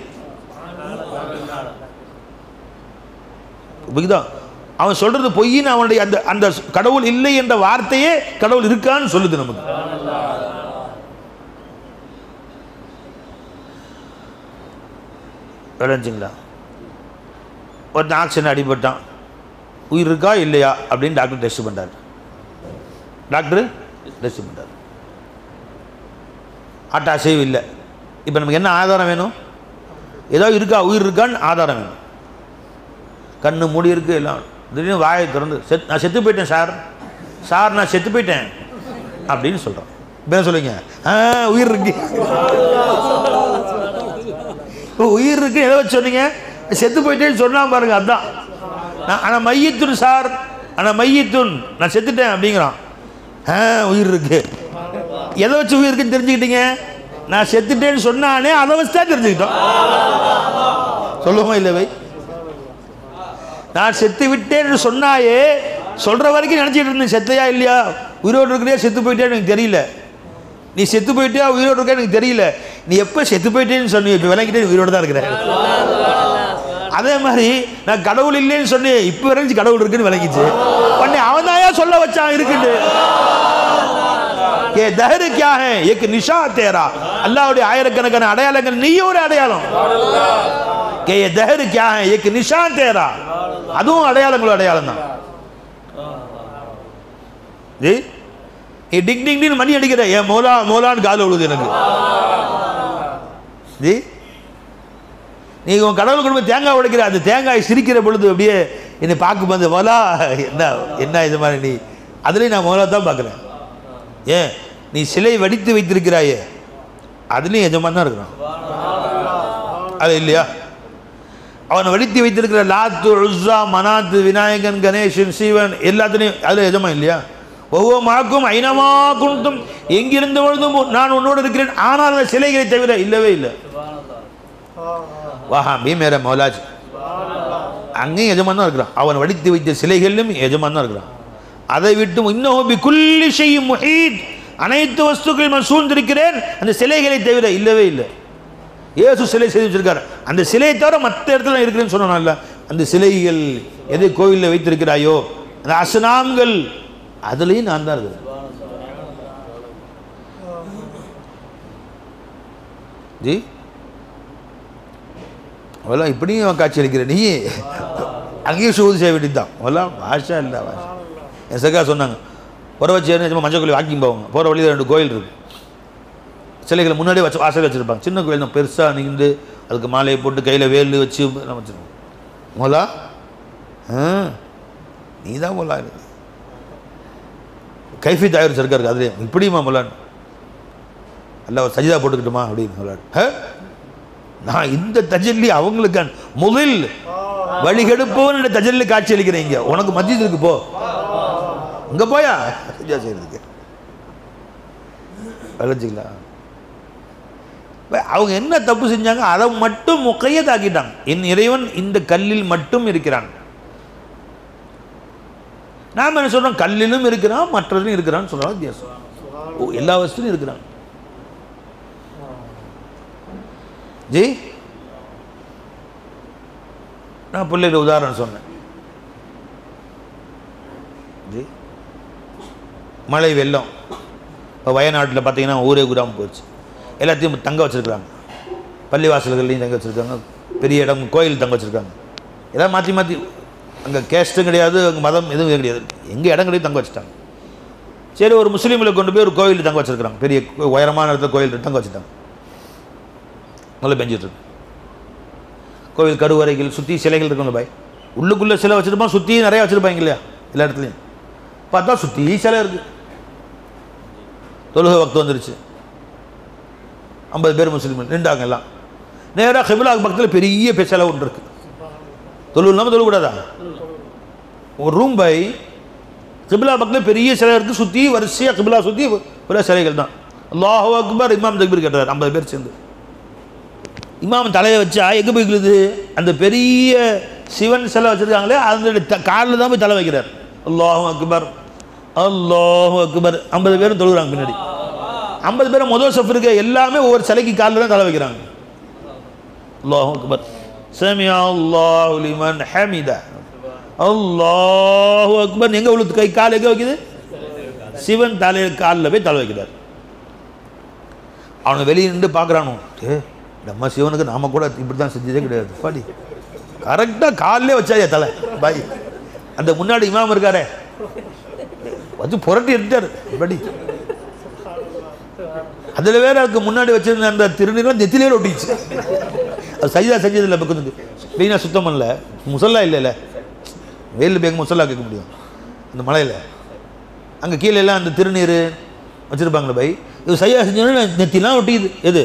அவன் சொல்றது பொய்ன்னு அவனுடைய அந்த அந்த கடவுள் இல்லை என்ற வார்த்தையே கடவுள் இருக்கான்னு சொல்லுது நமக்கு. விளைஞ்சிங்களா? ஒரு ஆக்சிடென்ட் அடிபட்டான், உயிர் இருக்கா இல்லையா அப்படின்னு டாக்டர் டெஸ்ட் பண்ணுறாரு. டாக்டர் டெஸ்ட் பண்ணுறாரு, ஹார்ட் அசைவு இல்லை. இப்போ நமக்கு என்ன ஆதாரம் வேணும்? ஏதோ இருக்கா, உயிர் இருக்கான்னு ஆதாரம் வேணும். கண்ணு மூடி இருக்கு எல்லாம், திடீர்னு வாயை திறந்து நான் செத்து போயிட்டேன் சார், சார் நான் செத்து போயிட்டேன் அப்படின்னு சொல்கிறோம். இப்போ என்ன சொல்லுவீங்க? உயிர் இருக்கு, உயிர் இருக்கு எதை வச்சு சொன்னீங்க? செத்து போயிட்டேன்னு சொன்னா பாருங்க, அதுதான். ஆனால் மையத்துன் சார், ஆனால் மையத்துன் நான் செத்துட்டேன் அப்படிங்கிறான். உயிர் இருக்கு, எதை வச்சு உயிர் இருக்குன்னு தெரிஞ்சுக்கிட்டீங்க? நான் செத்துட்டேன்னு சொன்னானே அதை வச்சு தான் தெரிஞ்சுக்கிட்டோம். சொல்லுவோமா இல்லை வை? நான் செத்து விட்டேன்னு சொன்னாயே, சொல்ற வரைக்கும் நினச்சிக்கிட்டு இருந்தேன் செத்தையா இல்லையா, உயிரோடு இருக்கிறியா செத்து போயிட்டேன்னு எனக்கு தெரியல. நீ செத்து போயிட்டியா உயிரோடு இருக்க எனக்கு தெரியல. நீ எப்போ செத்து போயிட்டேன்னு சொன்னீங்க, இப்போ விளங்கிட்டே உயிரோடு தான் இருக்கிறேன். அதே மாதிரி நான் கடவுள் இல்லைன்னு சொன்னேன், இப்போ வரைக்கும் கடவுள் இருக்குன்னு விளங்கிச்சு. உடனே அவன் தான் சொல்ல வச்சான் இருக்குன்னு. ஏ தஹர் கியா ஹை ஏக் நிஷா தேரா. அல்லாஹ்வுடைய ஆயிரக்கணக்கான அடையாளங்கள், நீ ஒரு அடையாளம். கே ஏ தஹர் கியா ஹை ஏக் நிஷா தேரா, அதுவும் அடையாளங்களோட அடையாளம் தான். ஜி டிங் டிங் டிங் மணி அடிக்கிற ஏன் மோலா மோலான்னு கால விழுது எனக்கு. ஜி நீ உன் கடவுள் கொண்டு போய் தேங்காய் உடைக்கிற, அந்த தேங்காய் சிரிக்கிற பொழுது அப்படியே என்னை பார்க்கும் போது மோலா என்ன என்ன இது மாதிரி நீ, அதுலேயும் நான் மோலா தான் பார்க்குறேன். ஏன் நீ சிலை வடித்து வைத்திருக்கிறாயே, அதுலேயும் எஜமான் தான் இருக்கிறான். அது இல்லையா? அவனை வடித்து வைத்திருக்கிற லாத்து உஸ்ஸா மனாத்து விநாயகன் கணேசன் சிவன் எல்லாத்துலேயும் அதில் எஜமான் இல்லையா? ஒவ்வொரு மாக்கும் ஐனமா குண்டும், எங்கிருந்த பொழுதும் நான் உன்னோடு இருக்கிறேன். ஆனால் அந்த சிலைகளை தவிர இல்லவே இல்லை. வாஹா பி மேர மௌலாஜ், அங்கேயும் எஜமான் தான் இருக்கிறான். அவன் வடித்து வைத்த சிலைகளிலும் எஜமான் தான் இருக்கிறான். அதை விட்டு இன்னும் பி குல்லி ஷைஇன் முஹீத், அனைத்து வஸ்துக்கள் நான் சூழ்ந்திருக்கிறேன் அந்த சிலைகளை தவிர. இல்லவே இல்லை. இயேசு சிலை செய்து வச்சிருக்காரு. அந்த சிலையை தவிர மற்ற இடத்துல நான் இருக்கிறேன்னு சொன்னான்ல. அந்த சிலைகள் எதை கோவிலில் வைத்திருக்கிறாயோ அந்த அஸ்னாம்கள் அதுலேயும் நான் தான் இருக்கிறேன். ஜி அவெல்லாம் இப்படியும் காட்சி அளிக்கிற நீ அங்கேயும் சூது செய்ய வேண்டியதுதான். அவெல்லாம் பாஷா இல்லை பாஷா. என் சக்கா சொன்னாங்க புற வச்சு மஞ்சள் கோயில் வாக்கிங் போவாங்க. போகிற வழியில் 2 கோயில் இருக்குது. சிலைகளை முன்னாடியே வச்சு வாசல் வச்சுருப்பாங்க. சின்ன கோயில் தான், பெருசாக நின்று அதுக்கு மாலையை போட்டு கையில் வேல் வச்சு வச்சுருப்போம். மோலா நீ தான் மோலா இருக்கு கைஃபி தாயூர் சர்க்கார் அதுலேயே இப்படியுமா மோலான்னு அல்ல ஒரு சஜிதா போட்டுக்கிட்டுமா அப்படின்னு மோலான்னு. நான் இந்த தஜல்லி அவங்களுக்கு முதல் வழிகெடுப்போன்னு தஜல்லி காட்சி அளிக்கிறீங்க. உனக்கு மஸ்ஜிதுக்கு போ, இங்கே போயா சஜிதா செய்யறதுக்கு வளர்ச்சிங்களா. அவங்க என்ன தப்பு செஞ்சாங்க அதை மட்டும் முக்கையதாக்கிட்டாங்க. என் இறைவன் இந்த கல்லில் மட்டும் இருக்கிறான். நாம் என்ன சொல்றோம், கல்லிலும் இருக்கிறான் மற்றதிலும் இருக்கிறான்னு சொல்றாங்க. வித்தியாசம். எல்லா வசதியும் இருக்கிறான். ஜி நான் பிள்ளைகள் உதாரணம் சொன்னேன். ஜி மழை வெள்ளம் இப்போ வயநாட்டில் பார்த்தீங்கன்னா ஊரே கூடாமல் போச்சு. எல்லாத்தையும் தங்க வச்சுருக்குறாங்க. பள்ளிவாசல்கள்லையும் தங்க வச்சுருக்காங்க. பெரிய இடம் கோயில் தங்க வச்சுருக்காங்க. எல்லாம் மாற்றி மாற்றி அங்கே கேஸ்ட்டும் கிடையாது, அங்கே மதம் எதுவும் கிடையாது. எங்கே இடம் கிடையாது தங்க வச்சுட்டாங்க. சரி ஒரு முஸ்லீம்களை கொண்டு போய் ஒரு கோயில் தங்க வச்சுருக்குறாங்க. பெரிய உயரமான இடத்துல கோயில் தங்க வச்சுட்டாங்க. நல்லா பெஞ்சிட்ருக்கு. கோவில் கருவறைகள் சுற்றி சிலைகள் இருக்குங்க பாய். உள்ளுக்குள்ளே சிலை வச்சுருப்பான், சுற்றி நிறையா வச்சுருப்பாங்க இல்லையா எல்லா இடத்துலையும். பார்த்தா சுற்றி சிலை இருக்குது. தொழுகை வக்து வந்துருச்சு. 50 பேர் முஸ்லீம்கள் நின்றாங்க. எல்லாம் நேராக கிபிலா பக்கத்தில் பெரிய சிலை ஒன்று இருக்குது. தொழு இல்லாமல் தொழக்கூடாதா? ஒரு ரூம் பை கிபிலா பக்கத்தில் பெரிய சிலை இருக்குது. சுற்றி வரிசையாக கிபிலா சுற்றி ஒரே சிலைகள் தான். அல்லாஹு அக்பர் இமாம் தக்பீர் கேட்டார். 50 பேர் சேர்ந்து இமாம் தலையை வச்சா எங்கே போய் விழுது? அந்த பெரிய சிவன் சிலை வச்சுருக்காங்களே அந்த காலில் தான் போய் தலை வைக்கிறார். அல்லாஹு அக்பர் அல்லாஹு அக்பர். 50 பேரும் தொழுகிறாங்க. பின்னாடி 50 பேரும் முதல் சஃப் இருக்க எல்லாமே ஒவ்வொரு சிலைக்கு காலில் தான் தலை வைக்கிறாங்க. அல்லாஹு அக்பர் சமிஅ அல்லாஹு லிமன் ஹமிதா அல்லாஹு அக்பர். எங்கே விழுது? கை கால் எங்கே வைக்குது? சிவன் தலையில் காலில் போய் தலை வைக்கிறார். அவனை வெளியே நின்று பார்க்குறானோ, நம்ம சிவனுக்கு நாம கூட இப்படி தான் செஞ்சதே கிடையாது. பாடி கரெக்டாக காலிலே வச்சாயா தலை பாய். அந்த முன்னாடி இமாம் இருக்காரே வச்சு புரட்டி எடுத்தார். படி அதில் வேற அதுக்கு முன்னாடி வச்சிருந்த அந்த திருநீரம் நெத்திலே ஒட்டிச்சு. அது சஜிதா செஞ்சதில்லை. பக்கத்துக்கு க்ளீனாக சுத்தம் பண்ணல. முசல்லா இல்லைல்ல, வெயில் பேங்க முசல்லா கேட்க முடியும் அந்த மலையில். அங்கே கீழே எல்லாம் அந்த திருநீர் வச்சுருப்பாங்களே பை. இது சையா செஞ்சோன்னா நெத்திலாம் ஒட்டிக்குது. எது?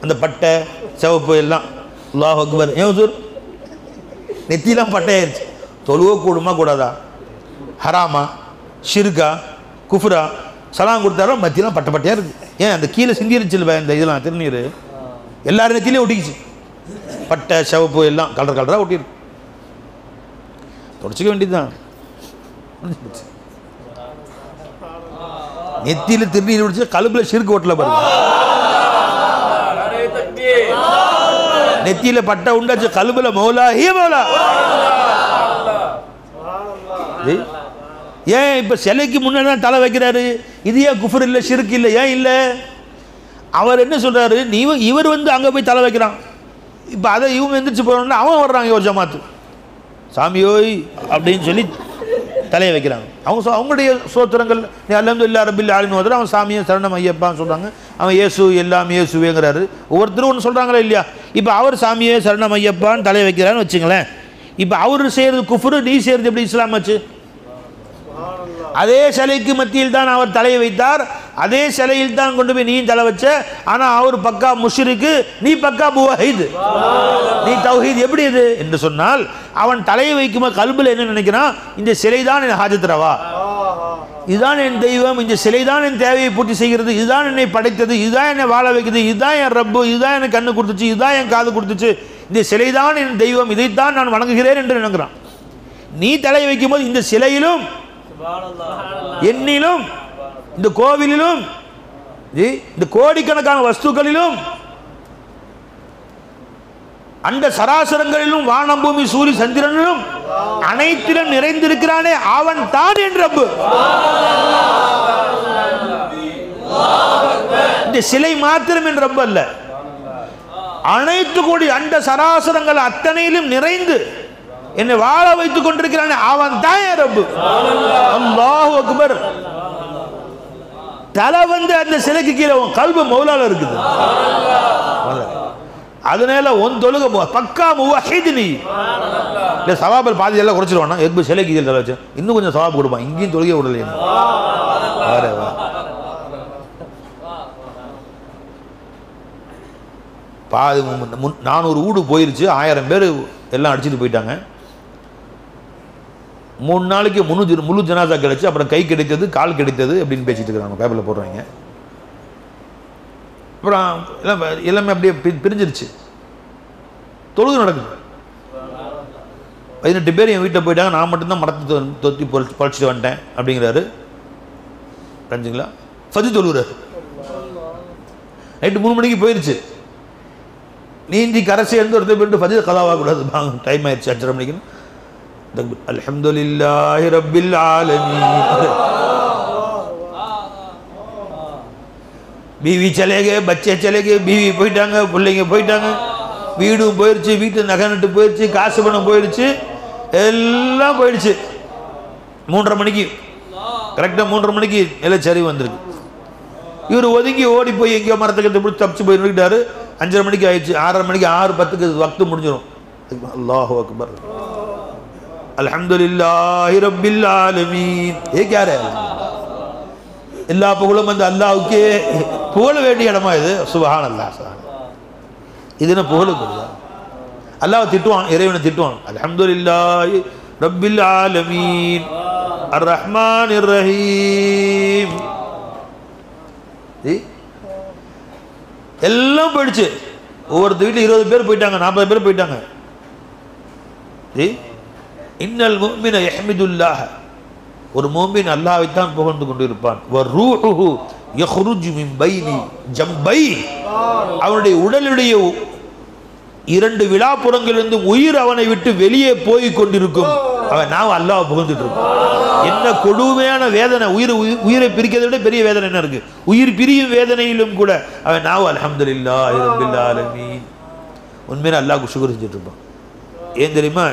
அந்த பட்டை சிவப்பு எல்லாம். அல்லாஹ் அக்பர். ஏன் சார் நெத்திலாம் பட்டையாயிருச்சு. தொழுவோ கூடுமா கூடாதா? ஹராமா ஷிர்கா குஃப்ரா? சலாம் கொடுத்தாலும் மத்தியெல்லாம் பட்டை பட்டையாக இருக்குது. ஏன் அந்த கீழே சிந்திருச்சு இந்த இதெல்லாம் திருநீர் எல்லாரும் நெத்திலையும் ஒட்டிக்கிச்சு. பட்டை சிவப்பு எல்லாம் கலர் கலராக ஒட்டியிருக்கு. தொடச்சிக்க வேண்டியதுதான். நெத்தியில் திருநீர் ஒடிச்சு கழுப்பில் ஷிர்க் ஓட்டல பாருங்க. நெத்தியில பட்டை உண்டாச்சு, கல்புல மௌலா ஹிய மௌலா. ஏன் இப்ப சிலைக்கு முன்னாடி தான் தலை வைக்கிறாரு? இது ஏன் குஃபர் இல்லை, ஷிர்க் இல்லை? ஏன் இல்லை? அவர் என்ன சொல்றாரு, இவர் அங்க போய் தலை வைக்கிறான். இப்ப அதை இவங்க எந்திரிச்சு போறோம்னா அவன் வர்றாங்க ஒரு ஜமாத்து சாமியோய் அப்படின்னு சொல்லி தலையை வைக்கிறாங்க. அவங்களுடைய சோத்திரங்கள் நீ அல்ஹம்துலில்லாஹ் ரப்பில் ஆலமீன் ஓதுற, அவன் சாமியை சரணம் ஐயப்பான்னு சொல்கிறாங்க. அவன் இயேசு எல்லாம் இயேசுவேங்கிறாரு. ஒவ்வொருத்தரும் ஒன்று சொல்கிறாங்களா இல்லையா? இப்போ அவர் சாமியே சரணம் ஐயப்பான்னு தலையை வைக்கிறான்னு வச்சுங்களேன். இப்போ அவர் செய்கிறது குஃப்ரு, நீ செய்கிறது எப்படி இஸ்லாம் ஆச்சு? அதே சிலைக்கு மத்தியில் தான் அவர் தலையை வைத்தார், அதே சிலையில் தான் கொண்டு போய் நீ தலை வச்ச. ஆனால் அவர் பக்கா முஷ்ரிக்கு, நீ பக்கா முவஹித், நீ தௌஹீத். எப்படி இது என்று சொன்னால், அவன் தலையை வைக்கும்போது கல்பில் என்ன நினைக்கிறான்? இந்த சிலை தான் என் ஹாஜத்ரவா, இதுதான் என் தெய்வம், இந்த சிலை தான் என் தேவையை பூர்த்தி செய்கிறது, இதுதான் என்னை படைத்தது, இதுதான் என்னை வாழ வைக்குது, இதுதான் என் ரப்பு, இதுதான் எனக்கு கண்ணு கொடுத்துச்சு, இதுதான் என் காது கொடுத்துச்சு, இந்த சிலை தான் என் தெய்வம், இதைத்தான் நான் வணங்குகிறேன் என்று நினைக்கிறான். நீ தலையை வைக்கும்போது இந்த சிலையிலும் என்னிலும் இந்த கோவிலிலும் இந்த கோடிக்கணக்கான வஸ்துக்களிலும் அந்த சராசரங்களிலும் வானம் பூமி சூரிய சந்திரனிலும் அனைத்திலும் நிறைந்திருக்கிறானே அவன் தான் என் ரப்பு. இந்த சிலை மாத்திரம் என் ரப்பு அல்ல, அனைத்து கோடி அண்ட சராசரங்கள் அத்தனையிலும் நிறைந்து என்னை வாழ வைத்துக் கொண்டிருக்கிறானே அவன் தான் என் ரப்பு. அல்லாஹு அக்பர். தலை வந்து அந்த சிலைக்கு கீழே உன் கல்பு மௌலால இருக்குது. அதனால உன் தொழுக பக்கா முவஹித் நீ. இல்லை சவாபல் பாதி எல்லாம் குறைச்சிருவானா, எக்பு சிலைக்கு கீழே வச்சு இன்னும் கொஞ்சம் சவாப் கொடுப்பான். இங்கேயும் தொழுகை விடலையே. பாதி 400 வீடு போயிருச்சு, 1000 பேர் எல்லாம் அடிச்சுட்டு போயிட்டாங்க. 3 நாளைக்கு முழு ஜனாசா கிடைச்சு, அப்புறம் கை கிடைத்தது கால் கிடைத்தது அப்படின்னு பேசிட்டு இருக்கிறாங்க, பேப்பரில் போடுறாங்க. அப்புறம் எல்லாமே அப்படியே பிரிஞ்சிருச்சு. தொழுது நடக்குது. 18 பேர் என் வீட்டில் போயிட்டாங்க, நான் மட்டும்தான் மரத்தை தொத்தி பழிச்சிட்டு வந்துட்டேன் அப்படிங்கிறாரு. புரிஞ்சுங்களா? ஃபஜ்ர் தொழுகிறார். நைட்டு 3 மணிக்கு போயிருச்சு. நீந்தி கரை சேர்ந்து ஒருத்தர் போயிட்டு ஃபஜ்ர் கதாவாகக்கூடாது, டைம் ஆயிடுச்சு 5:30 மணிக்கு. அல்ஹம்துலில்லாஹி ரப்பில் ஆலமீன். बीवी चले गए, बच्चे चले गए, बीवी போயிட்டாங்க, பிள்ளைங்க போயிட்டாங்க, வீடும் போயிடுச்சு, வீட்டு நகை நட்டு போயிடுச்சு, காசு பணம் போயிடுச்சு, எல்லாம் போயிடுச்சு. 3:30 மணிக்கு கரெக்டாக 3:30 மணிக்கு நிலச்சரிவு வந்திருக்கு. இவர் ஒதுங்கி ஓடி போய் எங்கேயோ மரத்துக்கிட்ட பிடிச்சி தப்பிச்சு போய் நிற்கிட்டாரு. 5:30 மணிக்கு ஆயிடுச்சு. 6:30 மணிக்கு 6:10க்கு வக்து முடிஞ்சிடும். அல்லாஹு அக்பர். அல்ஹம்துலில்லாஹி ரப்பில் ஆலமீன். ஏ क्या है? எல்லா புகழும் அந்த அல்லாஹ்வுக்கே. புகழ வேண்டிய இடமா இது? சுப்ஹானல்லாஹ். இது என்ன புகழுக்கு? அல்லாஹ் திட்டுவான், இறைவனை திட்டுவான். அல்ஹம்துலில்லாஹி ரப்பில் ஆலமீன் அர் ரஹ்மானிர் ரஹீம். எல்லாம் போயிடுச்சு. ஒவ்வொருத்த வீட்டில் 20 பேர் போயிட்டாங்க, 40 பேர் போயிட்டாங்க. இன்னல் முஃமின யஹ்மிதுல்லாஹ். ஒரு மோமின் அல்லாஹ்வைத்தான் புகழ்ந்து கொண்டிருப்பான். வர்ரூஹு யஹ்ருஜு மின் பைனி ஜம்பை. அவனுடைய உடலுடைய 2 விழாப்புறங்களிலிருந்து உயிர் அவனை விட்டு வெளியே போய் கொண்டிருக்கும். அவன் நான் அல்லாஹ் புகழ்ந்துட்டு இருப்பான். என்ன கொடுமையான வேதனை! உயிரை பிரிக்கிறதை விட பெரிய வேதனை என்ன இருக்கு? உயிர் பிரியும் வேதனையிலும் கூட அவன் நான் அல்ஹம்துலில்லாஹி ரப்பில் ஆலமீன். உண்மையில அல்லாஹ்வுக்கு சுக்ர் செஞ்சுட்டு இருப்பான். ஏன் தெரியுமா?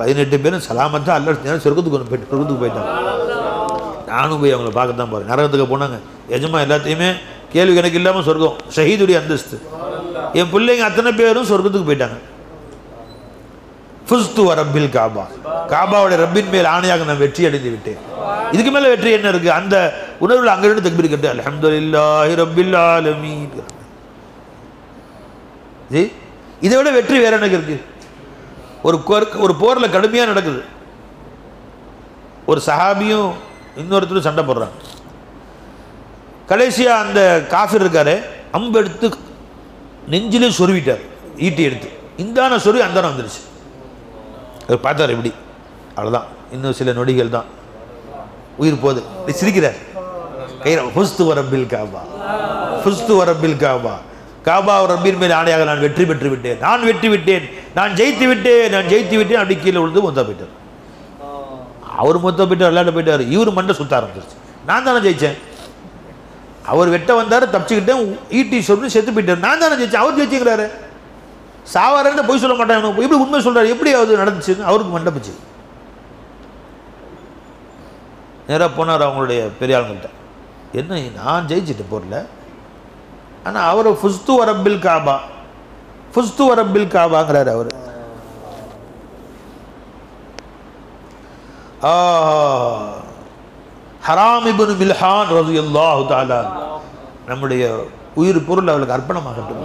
18 பேரும் சலாமத்தா அல்லாஹ் சொர்க்கத்துக்கு போயிட்டாங்க. நானும் போய் அவங்கள பார்க்க தான் போகிறேன். நரகத்துக்கு போனாங்க. எஜமா எல்லாத்தையுமே கேள்வி கணக்கு இல்லாமல் சொர்க்கம், ஷஹீதுடைய அந்தஸ்து. என் பிள்ளைங்க அத்தனை பேரும் சொர்க்கத்துக்கு போயிட்டாங்க. ஃபுஸ்து ரப்பில் காபா. காபாவுடைய ரப்பின் மேல் ஆணையாக நான் வெற்றி அடைந்து விட்டேன். இதுக்கு மேலே வெற்றி என்ன இருக்கு? அந்த உணர்வில் அங்கிருந்து தக்பீர் கட்டு அல்ஹம்துலில்லாஹி ரப்பில் ஆலமீன். இதை விட வெற்றி வேற என்ன இருக்கு? ஒரு போரில் கடுமையாக நடக்குது. ஒரு சஹாபியும் இன்னொருத்தரும் சண்டை போடுறாங்க. கடைசியாக அந்த காஃபிர் இருக்காரு, அம்பு எடுத்து நெஞ்சிலே சொருவிட்டார், ஈட்டி எடுத்து. இந்தான சொருவி அந்தான வந்துருச்சு. அவர் பார்த்தார் எப்படி, அவ்வளோதான், இன்னும் சில நொடிகள் தான், உயிர் போகுது. சிரிக்கிறார். கையில் ஃபுஸ்து ரப்பில் காபா, ஃபுஸ்து ரப்பில் காபா. காபா ரப்பின் மேல் ஆணையாக நான் வெற்றி பெற்று விட்டேன், நான் வெற்றி விட்டேன், நான் ஜெயித்து விட்டேன், நான் ஜெயித்து விட்டேன். அப்படி கீழே விழுந்து மொத்தம் போயிட்டார். அவர் மொத்தம் போயிட்டார், விளையாட போயிட்டார். இவர் மண்டை சுத்த ஆரம்பிச்சிருச்சு. நான் தானே ஜெயித்தேன். அவர் வெட்ட வந்தார், தப்பிச்சுக்கிட்டேன், ஈட்டி சொல்லி செத்து போயிட்டார். நான் தானே ஜெயிச்சேன், அவர் ஜெயிச்சுக்கிறாரு. சாவாரன்னு போய் சொல்ல மாட்டேன், எப்படி உண்மை சொல்கிறார், எப்படி அது நடந்துச்சுன்னு அவருக்கு மண்டை போச்சு. நேராக போனார் அவங்களுடைய பெரிய ஆளுங்கள்கிட்ட. என்ன, நான் ஜெயிச்சுட்டு போரில், ஆனால் அவர் ஃபுஸ்து ரப்பில் காபா, ஃபுஸ்து ரப்பில் காபாங்கிறார் அவர். ஹராம் இப்னு மில்ஹான் ரலியல்லாஹு தஆலா, நம்முடைய உயிர் பொருள் அவளுக்கு அர்ப்பணமாகட்டும்.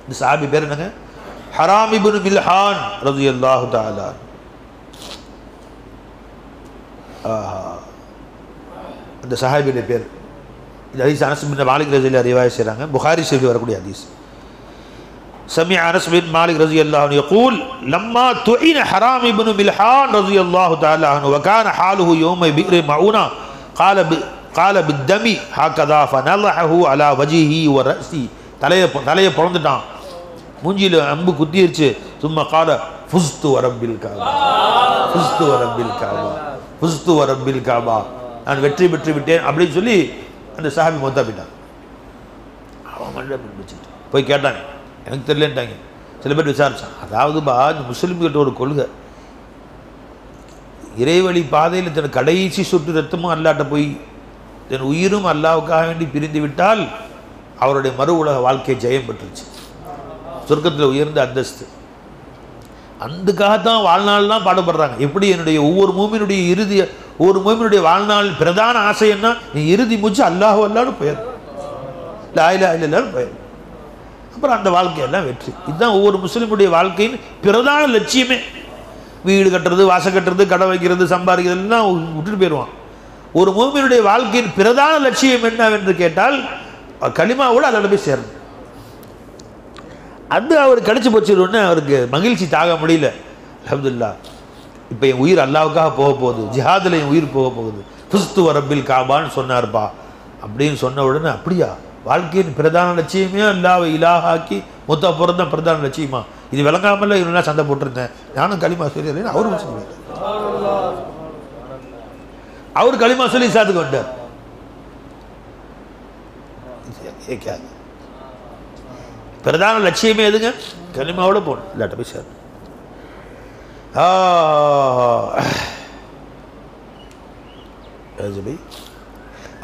இந்த சஹாபி பேர் என்னங்க? ஹராம் இப்னு மில்ஹான் ரலியல்லாஹு தஆலா. அந்த சஹாபியுடைய பேர். இந்த ஹதீஸ் அனஸ் பின் மாலிக் ரலியல்லாஹு அன்ஹு ரிவாயத் செய்றாங்க. புகாரி ஷரீஃபில் வரக்கூடிய ஹதீஸ். سمع أنس بن مالك رضي الله عنه يقول لما تعين حرام بن ملحان رضي الله تعالى عنه وكان حاله يوم بئر معونة قال بالدم هكذا فنضحه على وجهه ورأسه தலையை பொளந்துட்டான், மூஞ்சியில் அம்பு குத்திருச்சு. சும்மா கால ஃபுஸ்து வரப்பில் காபா, ஃபுஸ்து வரப்பில் காபா, ஃபுஸ்து வரப்பில் காபா, நான் வெற்றி பெற்று விட்டேன் அப்படின்னு சொல்லி அந்த சஹாபி மொத்தா போயிட்டான். அவன் மண்டை பிடிச்சிட்டு போய் கேட்டாங்க, எனக்கு தெரியலன்ட்டாங்க. சில பேர் விசாரிச்சான். அதாவதுபா இந்த முஸ்லீம்கிட்ட ஒரு கொள்கை, இறைவழி பாதையில் தன் கடைசி சொட்டு ரத்தமும் அல்லாட்ட போய் தன் உயிரும் அல்லாவுக்காக வேண்டி பிரிந்து விட்டால் அவருடைய மறு உலக வாழ்க்கை ஜெயம் பெற்றுச்சு, சொர்க்கத்தில் உயர்ந்த அந்தஸ்து. அதுக்காகத்தான் வாழ்நாள்லாம் பாடுபடுறாங்க. எப்படி என்னுடைய ஒவ்வொரு மூமினுடைய வாழ்நாள் பிரதான ஆசை என்ன, நீ இறுதி மூச்சு அல்லாஹ் அல்லான்னு போயிடும், லா இலாஹ இல்லல்லாஹ்னு போயிடும். அப்புறம் அந்த வாழ்க்கையெல்லாம் வெற்றி. இதுதான் ஒவ்வொரு முஸ்லீமுடைய வாழ்க்கையின் பிரதான லட்சியமே. வீடு கட்டுறது, வாசல் கட்டுறது, கடை வைக்கிறது, சம்பாதிக்கிறது எல்லாம் விட்டுட்டு போயிடுவான். ஒரு மூமினுடைய வாழ்க்கையின் பிரதான லட்சியம் என்னவென்று கேட்டால் களிமாவோடு அதோட போய் சேரணும். அது அவர் கிடைச்சி போச்சுன்னு அவருக்கு மகிழ்ச்சி தாக முடியல. அல்ஹம்துலில்லாஹ், இப்போ என் உயிர் அல்லாவுக்காக போக போகுது, ஜிஹாதில் என் உயிர் போக போகுது, ஃபுஸ்து வரப்பில் காபான்னு சொன்னார்ப்பா அப்படின்னு சொன்ன உடனே, அப்படியா வாழ்க்கையின் பிரதான லட்சியமே அல்லாவை இலாஹாக்கி மொத்த பிறந்த பிரதான லட்சியமா, இது விளங்காமல இவனா சண்டை போட்டிருந்தேன், நானும் களிமா சொல்லி அவரும் சொல்லி அவர் களிமா சொல்லி சாத்துக்கு வந்தார். பிரதான லட்சியமே எதுங்க, களிமாவோட போகணும், இல்லாட்ட போய் சேரணும்.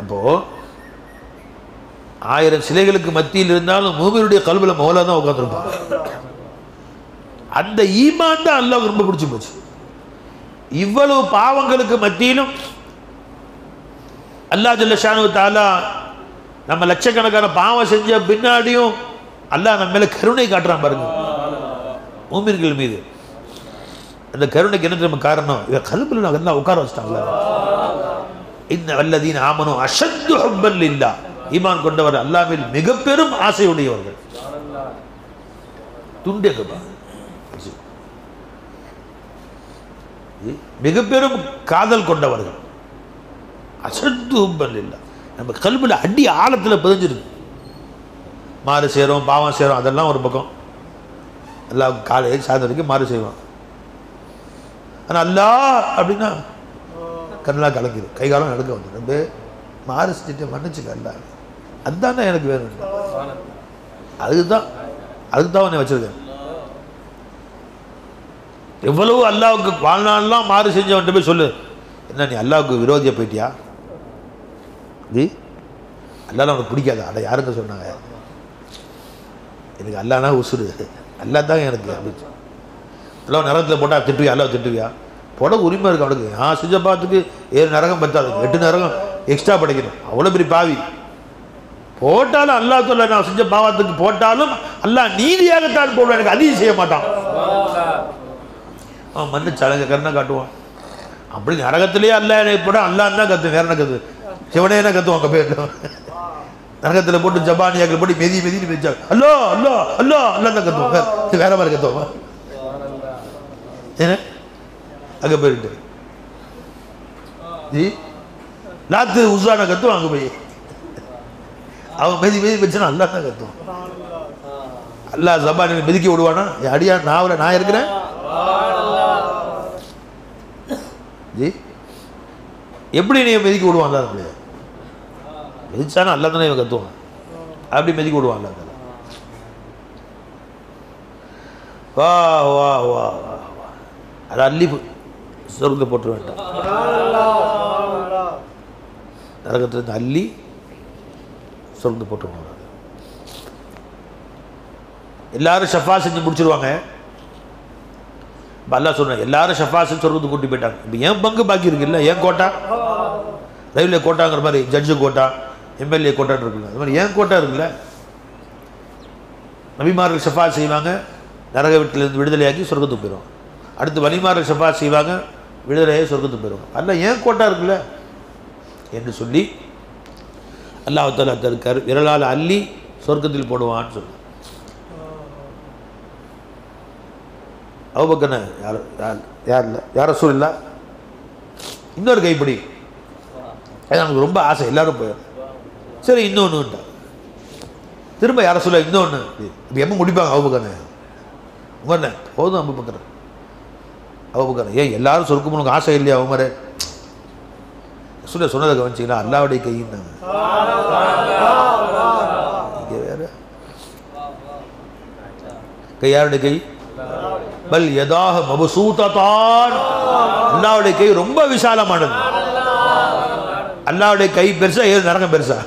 அப்போ 1000 சிலைகளுக்கு மத்தியில் இருந்தாலும் மூமினுடைய கல்வியில் மௌலா தான் உட்காந்துருப்பாங்க. அந்த ஈமான் தான் அல்லாஹ்வுக்கு ரொம்ப பிடிச்சி போச்சு. இவ்வளவு பாவங்களுக்கு மத்தியிலும் அல்லாஹ் ஜல்ல ஷானு தஆலா நம்ம லட்சக்கணக்கான பாவம் செஞ்ச பின்னாடியும் அல்லாஹ் நம்ம மேல கருணை காட்டுறான் பாருங்க மூமின்கள் மீது. அந்த கருணைக்கு என்ன நம்ம காரணம், இவ கல்புல நல்லா உட்கார வச்சிட்டாங்களா. இன்ன வல்லதீன ஆமனு அஷத்து ஹுப்பன் லில்லாஹ், ஈமான் கொண்டவர் அல்லாஹ்வில் மிக பெரும் ஆசையுடையவர்கள். துண்டேகப்பா மிக பெரும் காதல் கொண்டவர்கள். அஷத்து ஹுப்பன் லில்லாஹ், நம்ம கல்புல அடி ஆழத்தில் பதிஞ்சிருக்கு. மாறு சேரும், பாவம் சேரும், அதெல்லாம் ஒரு பக்கம். எல்லாம் காலையில் சாயந்தரம் மாறு செய்வோம். ஆனால் அல்லாஹ் அப்படின்னா கண்ணெலாம் கலங்கிடும், கை காலம் நடக்க வந்துடும். ரொம்ப மாறு செஞ்சுட்டு மன்னிச்சுக்க அல்ல, அதுதானே எனக்கு வேணும். அதுதான் உன்னை வச்சிருக்கேன். எவ்வளவு அல்லாவுக்கு வாழ்நாள்லாம் மாறு செஞ்சவன்ட்டு போய் சொல்லு, என்ன நீ அல்லாவுக்கு விரோதியாக போயிட்டியா, இது அல்லாஹ் உனக்கு பிடிக்காதா? அல்ல யாருங்க சொன்னாங்க, எனக்கு அல்லானா உசுறு, அல்லா தாங்க எனக்கு அப்படின்னு. எல்லாம் நரகத்தில் போட்டால் திட்டுவியா, அல்லாஹ் திட்டுவியா? போட உரிமை இருக்கு அவனுக்கு. செஞ்ச பாத்துக்கு 7 நரகம் பத்தாது, 8 நரகம் எக்ஸ்ட்ரா படைக்கணும். அவ்வளோ பெரிய பாவி போட்டாலும் அல்லாஹ் சொல்ல, நான் செஞ்ச பாவத்துக்கு போட்டாலும் அல்லாஹ் நீதியாகத்தான் போடுவான், எனக்கு அதிகம் செய்ய மாட்டான். அவன் மன்னிச்சாலங்க கருணை காட்டுவான். அப்படி நரகத்திலேயே அல்லாஹ் எனக்கு போட அல்லாஹ் தான் கத்து, வேற என்ன கத்து, சிவனே என்ன கத்துவான். அங்கே போயிட்டோம் நரகத்தில் போட்டு ஜபானியாக்கள் போட்டு மெதின்னு மிதிச்சாங்க, அல்லோ அல்லோ அல்லோ அல்லா தான் கத்துவோம், வேற மாதிரி கத்துவோம். ஏன்னா அங்கே போயிட்டு லாத்து உசான கத்துவோம். அங்கே போய் அவன் மெதி வச்சுனா அல்லா தான் கத்துவான். அல்லா ஜபானி மிதிக்க விடுவானா? அடியா நாவல நான் இருக்கிறேன் ஜி, எப்படி நீ மிதிக்க விடுவான்? அல்லா தான் மிதிச்சானா அல்லா தானே இவன் கத்துவான், அப்படி மிதிக்க விடுவான் அல்லா தானே. வா வா வா வா, அது அள்ளி சொர்க்கத்தை போட்டு வேண்டாம், நரகத்திலிருந்து அள்ளி சொர்க்கத்தை போட்டுருவாங்க. எல்லாரும் ஷஃபா செஞ்சு முடிச்சிருவாங்க. இப்போ அல்லா சொன்னாங்க எல்லாரும் ஷஃபா செஞ்சு சொர்க்கத்தை கூட்டி போயிட்டாங்க. இப்போ என் பங்கு பாக்கி இருக்குல்ல, என் கோட்டா, ரயில்வே கோட்டாங்கிற மாதிரி ஜட்ஜு கோட்டா, எம்எல்ஏ கோட்டான்னு இருக்குல்ல, அது மாதிரி என் கோட்டா இருக்குல்ல. நபிமார்கள் ஷஃபா செய்வாங்க, நரக வீட்டிலேருந்து விடுதலையாக்கி சொர்க்கத்துக்கு போயிடுவாங்க. அடுத்து வலிமார்கள் ஷஃபா செய்வாங்க, விடுதலையாகி சொர்க்கத்துக்கு போயிடுவாங்க. அல்ல ஏன் கோட்டா இருக்குல்ல என்று சொல்லி அல்லாஹ் தஆலா விரலால் அள்ளி சொர்க்கத்தில் போடுவான்னு சொல்லு. அபூபக்கர் யார் யார் யார் இல்லை யார் ரசூல் இல்லை, இன்னொரு கைப்பிடி. அது எனக்கு ரொம்ப ஆசை, எல்லாரும் போயிடும். சரி இன்னொன்றுட்டா, திரும்ப யார சொல்ல இன்னொன்று. இப்போ எப்போ முடிப்பாங்க அபூபக்கர்? உமர்ண்ணே போதும் அபூபக்கர். அபூபக்கர் ஏன் எல்லாரும் சொர்க்கம் உனக்கு ஆசை இல்லையா உமரே? சொன்னதை கவனிச்சிங்களா? அல்லாவுடைய கையின்னாங்க. இங்கே வேற கை யாருடைய கை? பல் யதாக மபசூததான். அல்லாவுடைய கை ரொம்ப விசாலமானது. அல்லாவுடைய கை பெருசா, ஏழு நரகம் பெருசா?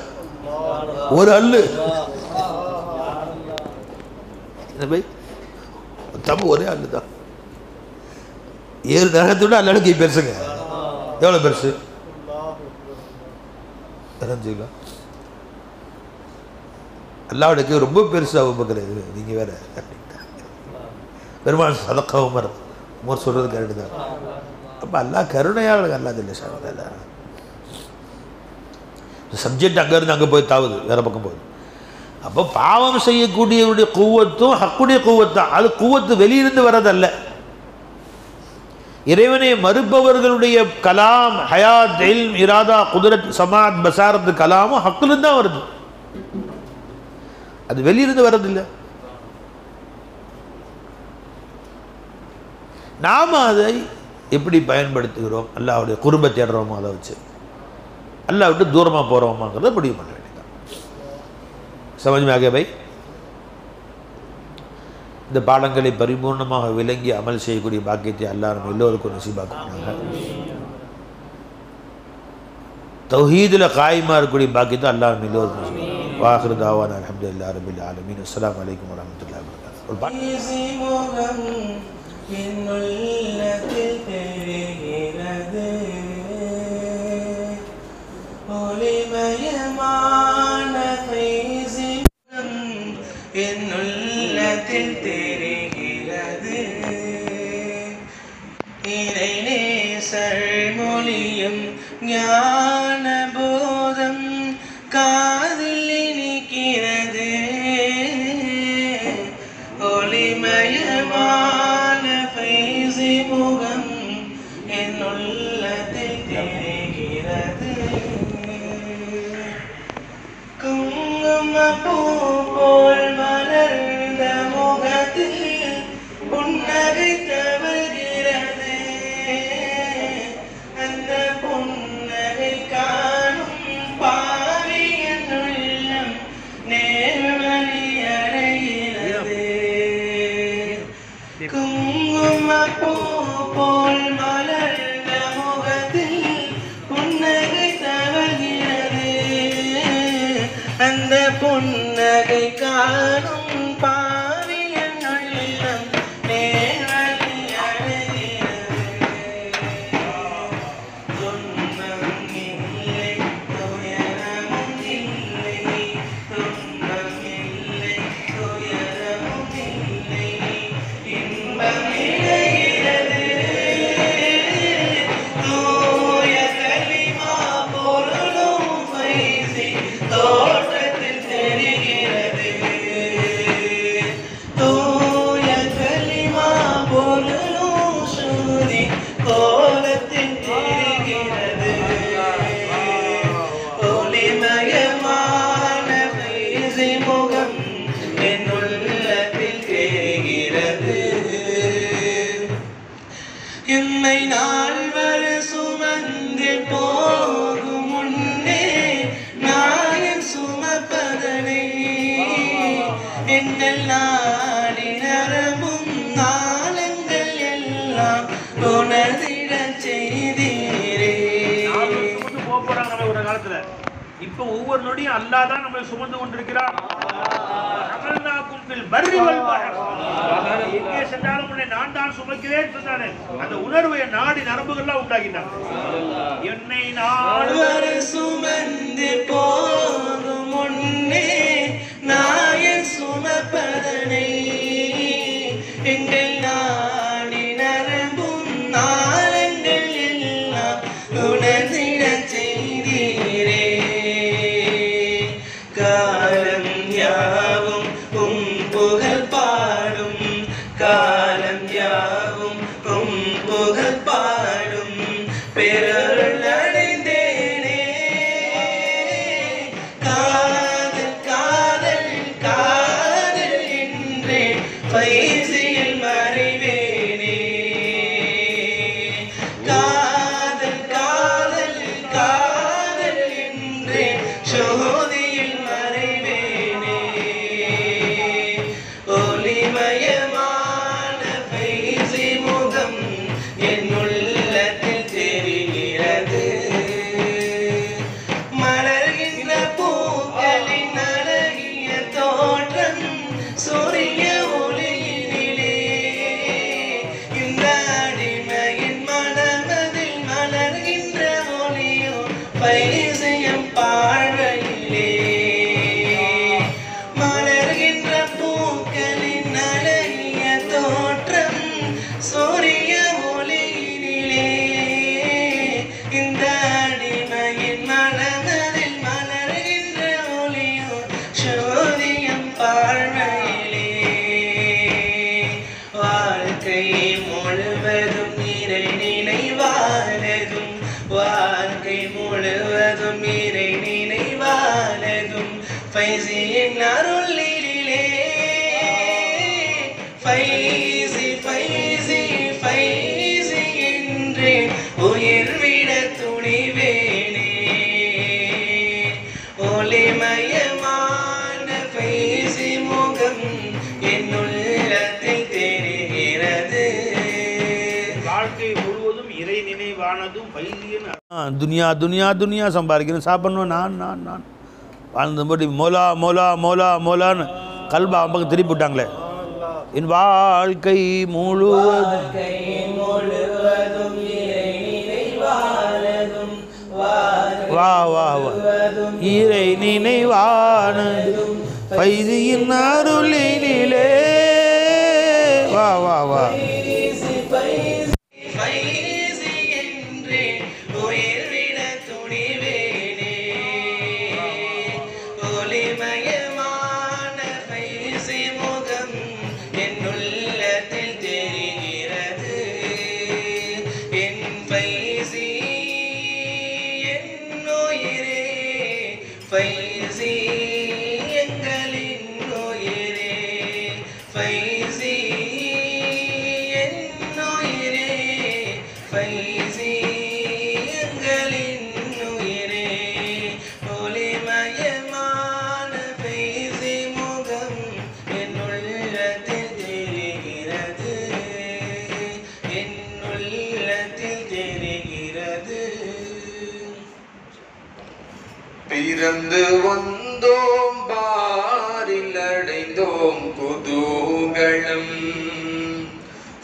ஒரு அல்லு தம்பு ஒரே அல்லு தான். 7 நரகத்தை விட அல்லாவுடைய கை பெருசுங்க. எவ்வளோ பெருசு? தெரிஞ்சுக்கலாம். அல்லாவுடைய கை ரொம்ப பெருசு அபூபக்கர். நீங்கள் வேற பெருமாள் சதக்கா உமர் சொல்றது கரெக்டு தான். அப்போ அல்லாஹ் கருணையாளர். அல்லாஹ் இல்லை சப்ஜெக்ட் அங்கேருந்து அங்கே போய் தாவுது, வேறு பக்கம் போகுது. அப்போ பாவம் செய்யக்கூடியவருடைய கூவத்தும் ஹக்குடைய கூவத்தான். அது கூவத்து வெளியிருந்து வர்றதல்ல. இறைவனை மறுப்பவர்களுடைய கலாம், ஹயாத், இல்ம், இராதா, குதிரத், சமாத், பசாரத்து கலாமும் ஹக்குலேருந்து தான் வருது. அது வெளியிருந்து வர்றதில்லை. நாம் அதை எப்படி பயன்படுத்துகிறோம், அல்லாஹ்வுடைய குர்பை தேடுறோமோ அதை வச்சு, அல்லாஹ் விட்டு தூரமாக போகிறோமாங்கிறத முடிவு பண்ண வேண்டியதான். சமஜ் में आ गया भाई? இந்த பாடங்களை பரிபூர்ணமாக விளங்கி அமல் செய்யக்கூடிய பாக்கியத்தை அல்லாஹ் நம்ம எல்லோருக்கும் நசீபாக்குறாங்க. தௌஹீதுல காயிமா இருக்கக்கூடிய பாக்கியத்தை அல்லாஹ் நம்ம எல்லோருக்கும் நசீபாக்குறாங்க. வாஹிரு தாவானா அல்ஹம்துலில்லாஹி ரப்பில் ஆலமீன். அஸ்ஸலாமு அலைக்கும் வரஹ்மத்துல்லாஹி என்னுள்ளத்தில் தெரிகிறது. இறை நேசர் மொழியும் ஞான போதம் காதில் இனிக்கிறது. ஒளிமயமான ஃபைஸி முகம் என்னுள்ளத்தில் தெரிகிறது. குங்குமப்பூ போல் மலர்ந்த முகத்தில் புன்னகை தவறுகிறது. அந்த புன்னகை காணும் பாவியின் உள்ளம் நேர்வழி அடைகிறது. குங்குமப்பூ போல் மலர்ந்த முகத்தில் புன்னகை தவறுகிறது. அந்த புன்னகை காணும் பாவியின் உள்ளம் நேர்வழி அடைகிறது. துன்பம் இல்லை, துயரமும் இல்லை, துன்பம் இல்லை, துயரமும் இல்லை, இன்பம் இணைகிறது. தூய கலிமா பொருளும் பைசி தோற்றத்தில் தெரிகிறது. தூய கலிமா பொருளும் சூரி கோலத்தில் தெரிகிறது. ஒளிமயமான பைசி முகம் என்னுள்ளத்தில் தெரிகிறது. என்னை நால்வர் சுமந்து போகும் முன்னே நாயன் சுமப்பதனை எங்கள் நாடி நரம்பும் நாளங்கள் எல்லாம் உணர்ந்திடச் செய்தீரே. சுமந்து போறாங்க நம்ம ஒரு காலத்துல. இப்ப ஒவ்வொரு நொடியும் அல்லாஹ் தான் நம்மளை சுமந்து கொண்டிருக்கிறார். அமல்னாக்கும் ஃபில் பர்ரி வல் பஹர். எங்கே சென்றாலும் உன்னை நான் தான் சுமக்கிறேன் சொன்னானே, அந்த உணர்வை நாடி நரம்புகள்லாம் உண்டாக்கினாங்க. என்னை நால்வர் சுமந்து போகும் முன்னே நாயன் சுமப்பதனை எங்கள் நாடி நரம்பும் நாளங்கள் எல்லாம் உணர்ந்திடச் செய்தீரே. காலம் யாவும் புகழ் பாடும் காலம் யாவும் வாழ்க்கை முழுவதும் இறை நினைவானதும் வாழ்க்கை முழுவதும் இறை நினைவானதும் ஃபைசியின் அருளிலே ஃபைசி ஃபைசி ஃபைசி என்று உயிர் விட துணிவேனே ஒளிமயமான ஃபைசி முகம் என் உள்ளத்தில் தெரிகிறது வாழ்க்கை முழுவதும் இறை நினைவானதும் பைசியின் துனியா துனியா துனியா சம்பாதிக்கணும் சாப்பிடணும் நான் வாழ்ந்தபடி மோலா மோலா மோலா மோலான்னு கல்பா பக்கம் திருப்பி விட்டாங்களே என் வாழ்க்கை முழுவதும் வா வா வா இறை நினைவானதும் பைசியின் அருளிலே வா வா வா ஃபைசி என்று உயிர் விட துணிவேனே ஒளிமயமான ஃபைசி முகம் என் உள்ளத்தில் தெரிகிறது என் ஃபைசி என் உயிரே ஃபைசி எங்களின் உயிரே ஃபைசி என் உயிரே ஃபைசி எங்களின் உயிரே ஒளிமயமான ஃபைசி முகம் என் உள்ளத்தில் தெரிகிறது என் உள்ளத்தில் தெரிகிறது பிறந்து வந்தோம் பாரில் அடைந்தோம் குதூகலம்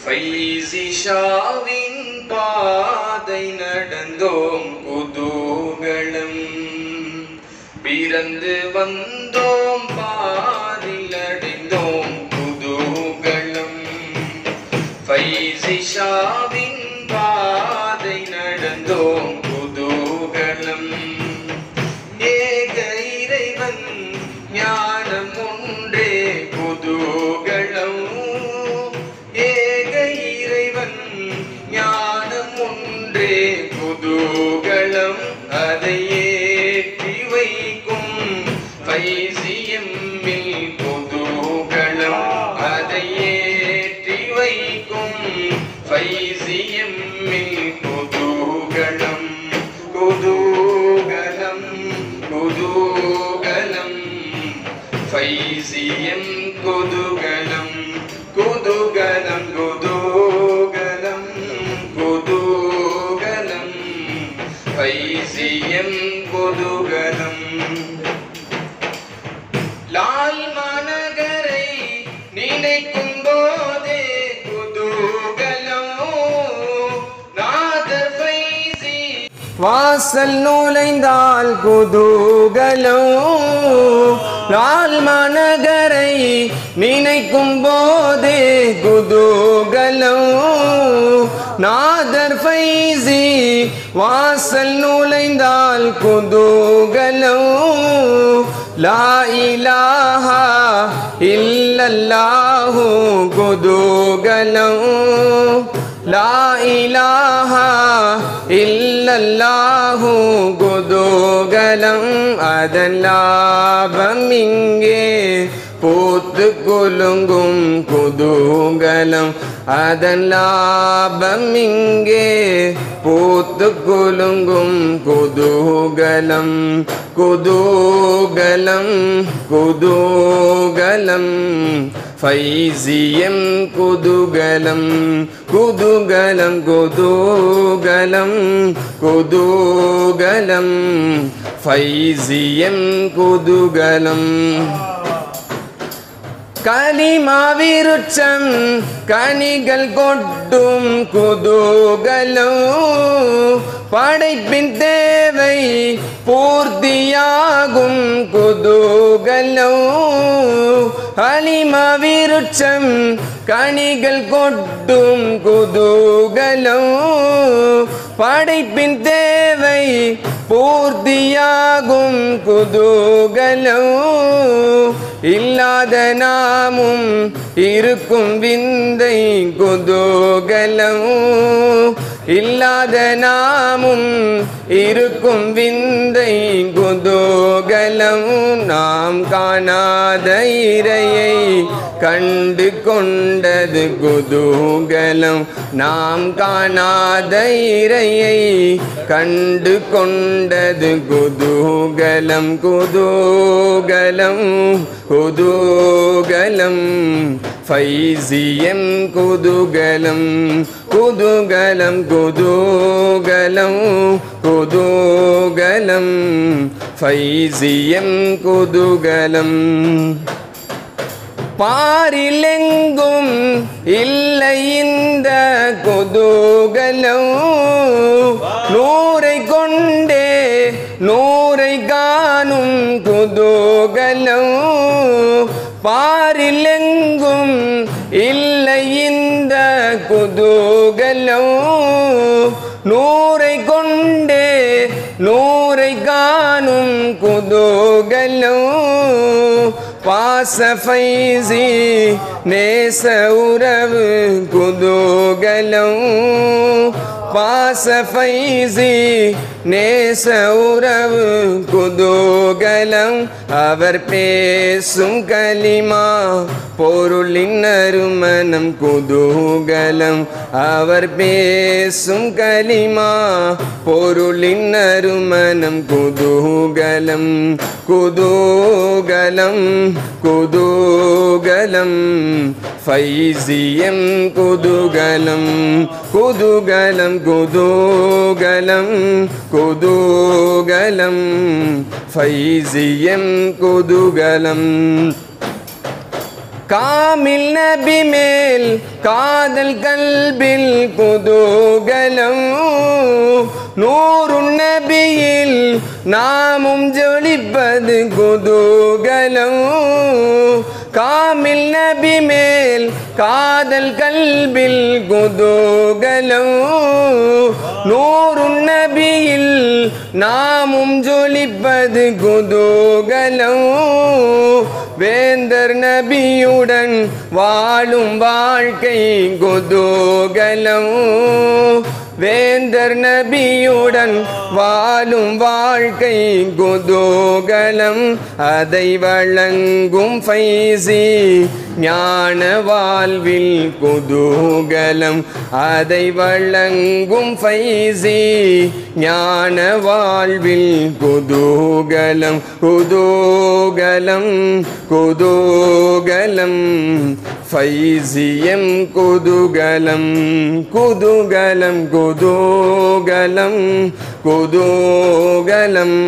ஃபைசி ஷாவின் பாதை நடந்தோம் குதூகலம் பிறந்து வந்தோம் பாரில் அடைந்தோம் குதூகலம் ஃபைசி ஷாவின் பாதை நடந்தோம் குதூகலம் ஏக இறைவன் ஞானம் ஒன்றே குதூகலம் ஏக இறைவன் ஞானம் ஒன்றே குதூகலம் அதை ஏற்றி வைக்கும் ஃபைசியம்மில் குதூகலம் அதை ஏற்றி வைக்கும் ஃபைசியம்மில் குதூகலம் குதூகலம் குதூகலம் ஃபைசியம் குதூகலம் குதூகலம் குதூகலம் குதூகலம் ஃபைசியம் குதூகலம் லால் மாநகரை நினைக்கும் போதே குதூகலம் நாதர் ஃபைசி வாசல் நுழைந்தால் குதூகலம் லால் மாநகரை நினைக்கும் போதே குதூகலம் நாதர் ஃபைசி வாசல் நுழைந்தால் குதூகலம் லா இலாஹா இல்லல்லாஹு குதூகலம் லா இலாஹா இல்லல்லாஹு குதூகலம் அதன் லாபம் இங்கே பூத்து குலுங்கும் குதூகலம் அதன் லாபம் இங்கே பூத்து குலுங்கும் குதூகலம் குதூகலம் குதூகலம் ஃபைசியம் குதூகலம் குதூகலம் குதூகலம் குதூகலம் ஃபைசியம் குதூகலம் கலிமாவிருச்சம் கனிகள் கொட்டும் குதூகலம் படைப்பின் தேவை பூர்த்தியாகும் குதூகலம் கலிமாவிருச்சம் கனிகள் கொட்டும் குதூகலம் படைப்பின் தேவை பூர்த்தியாகும் குதூகலம் இல்லாத நாமும் இருக்கும் விந்தை குதூகலம் இல்லாத நாமும் இருக்கும் விந்தை குதூகலம் நாம் காணாத இறையை கண்டு கொண்டது குதூகலம் நாம் காணாத இறையை கண்டு கொண்டது குதூகலம் குதூகலம் குதூகலம் ஃபைசியம் குதூகலம் குதூகலம் குதூகலம் குதூகலம் ஃபைசியம் குதூகலம் பாரிலெங்கும் இல்லை இந்த குதூகலம் நூரை கொண்டே நூரை காணும் குதூகலம் பாரிலெங்கும் இல்லை இந்த குதூகலம் நூரை கொண்டே நூரை காணும் குதூகலம் பாச ஃபைசி நேச உறவு குதூகலம் பாச ஃபைசி நேச உறவு குதூகலம் அவர் பேசும் கலிமா பொருளின் அருமனம் குதூகலம் அவர் பேசும் கலிமா பொருளின் அருமனம் குதூகலம் குதூகலம் குதூகலம் ஃபைசியம் குதூகலம் குதூகலம் குதூகலம் குதூகலம் ஃபைசியம் குதூகலம் காமில் நபி மேல் காதல் கல்பில் குதூகலம் நூறு நபியில் நாமும் ஜொலிப்பது குதூகலம் காமில் நபி மேல் காதல் கல்பில் குதூகலம் நூறு நபியில் நாமும் ஜொலிப்பது குதூகலம் வேந்தர் நபியுடன் வாழும் வாழ்க்கை குதூகலம் வேந்தர் நபியுடன் வாழும் வாழ்க்கை குதூகலம் அதை வழங்கும் ஃபைசி ஞான வாழ்வில் குதூகலம் அதை வழங்கும் ஃபைசி ஞான வாழ்வில் குதூகலம் குதூகலம் குதூகலம் ஃபைசியம் குதூகலம் குதூகலம் குதூகலம் குதூகலம்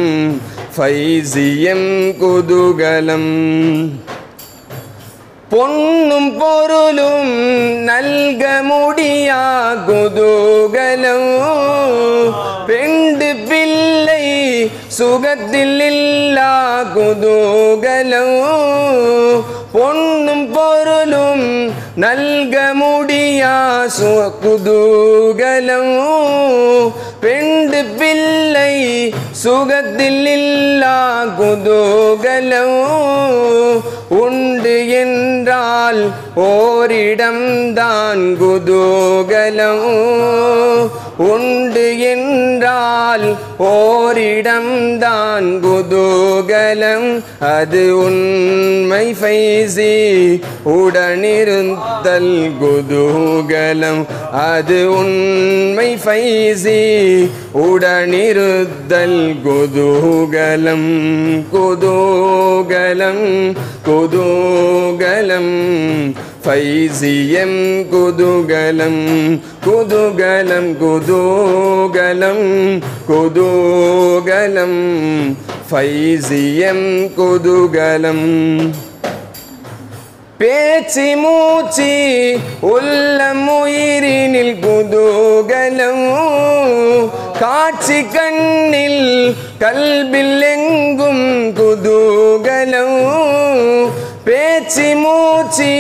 ஃபைசியம் குதூகலம் பொன்னும் பொருளும் நல்க முடியா குதூகலம் பெண்டு பிள்ளை சுகத்தில் இல்லா குதூகலம் பொன்னும் பொருளும் நல்க முடியா குதூகலம் பெண்டு பிள்ளை சுகத்தில் இல்லா குதூகலம் உண்டு என்றால் ஓரிடம்தான் குதூகலம் உண்டு என்றால் ஓரிடம்தான் குதூகலம் அது உண்மை ஃபைசி உடனிருந்தல் குதூகலம் அது உண்மை ஃபைசி உடனிருந்தல் குதூகலம் குதூகலம் குதூகலம் ஃபைசியம் குதூகலம் குதூகலம் குதூகலம் குதூகலம் ஃபைசியம் குதூகலம் பேச்சு மூச்சு உள்ளம் உயிரினில் குதூகலம் காட்சி கண்ணில் கல்பில் எங்கும் குதூகலம் பேச்சு மூச்சு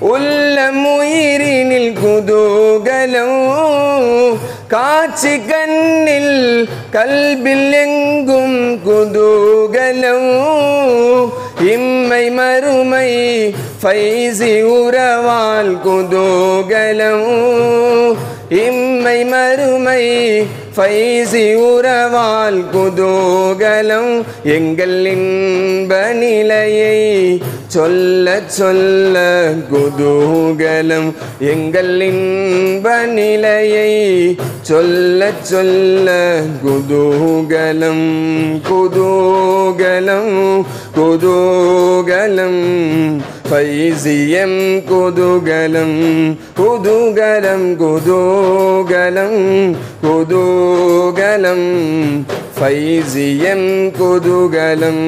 உள்ளம் உயிரினில் குதூகலம் காட்சி கண்ணில் கல்பில் எங்கும் குதூகலம் இம்மை மறுமை ஃபைசி உறவால் குதூகலம் இம்மை மறுமை ஃபைசி உறவால் குதூகலம் எங்கள் இன்ப நிலையை சொல்ல சொல்ல குதூகலம் எங்கள் இன்ப நிலையை சொல்ல சொல்ல குதூகலம் குதூகலம் குதூகலம் ஃபைசியம் குதூகலம் குதூகலம் குதூகலம் குதூகலம் ஃபைசியம் குதூகலம்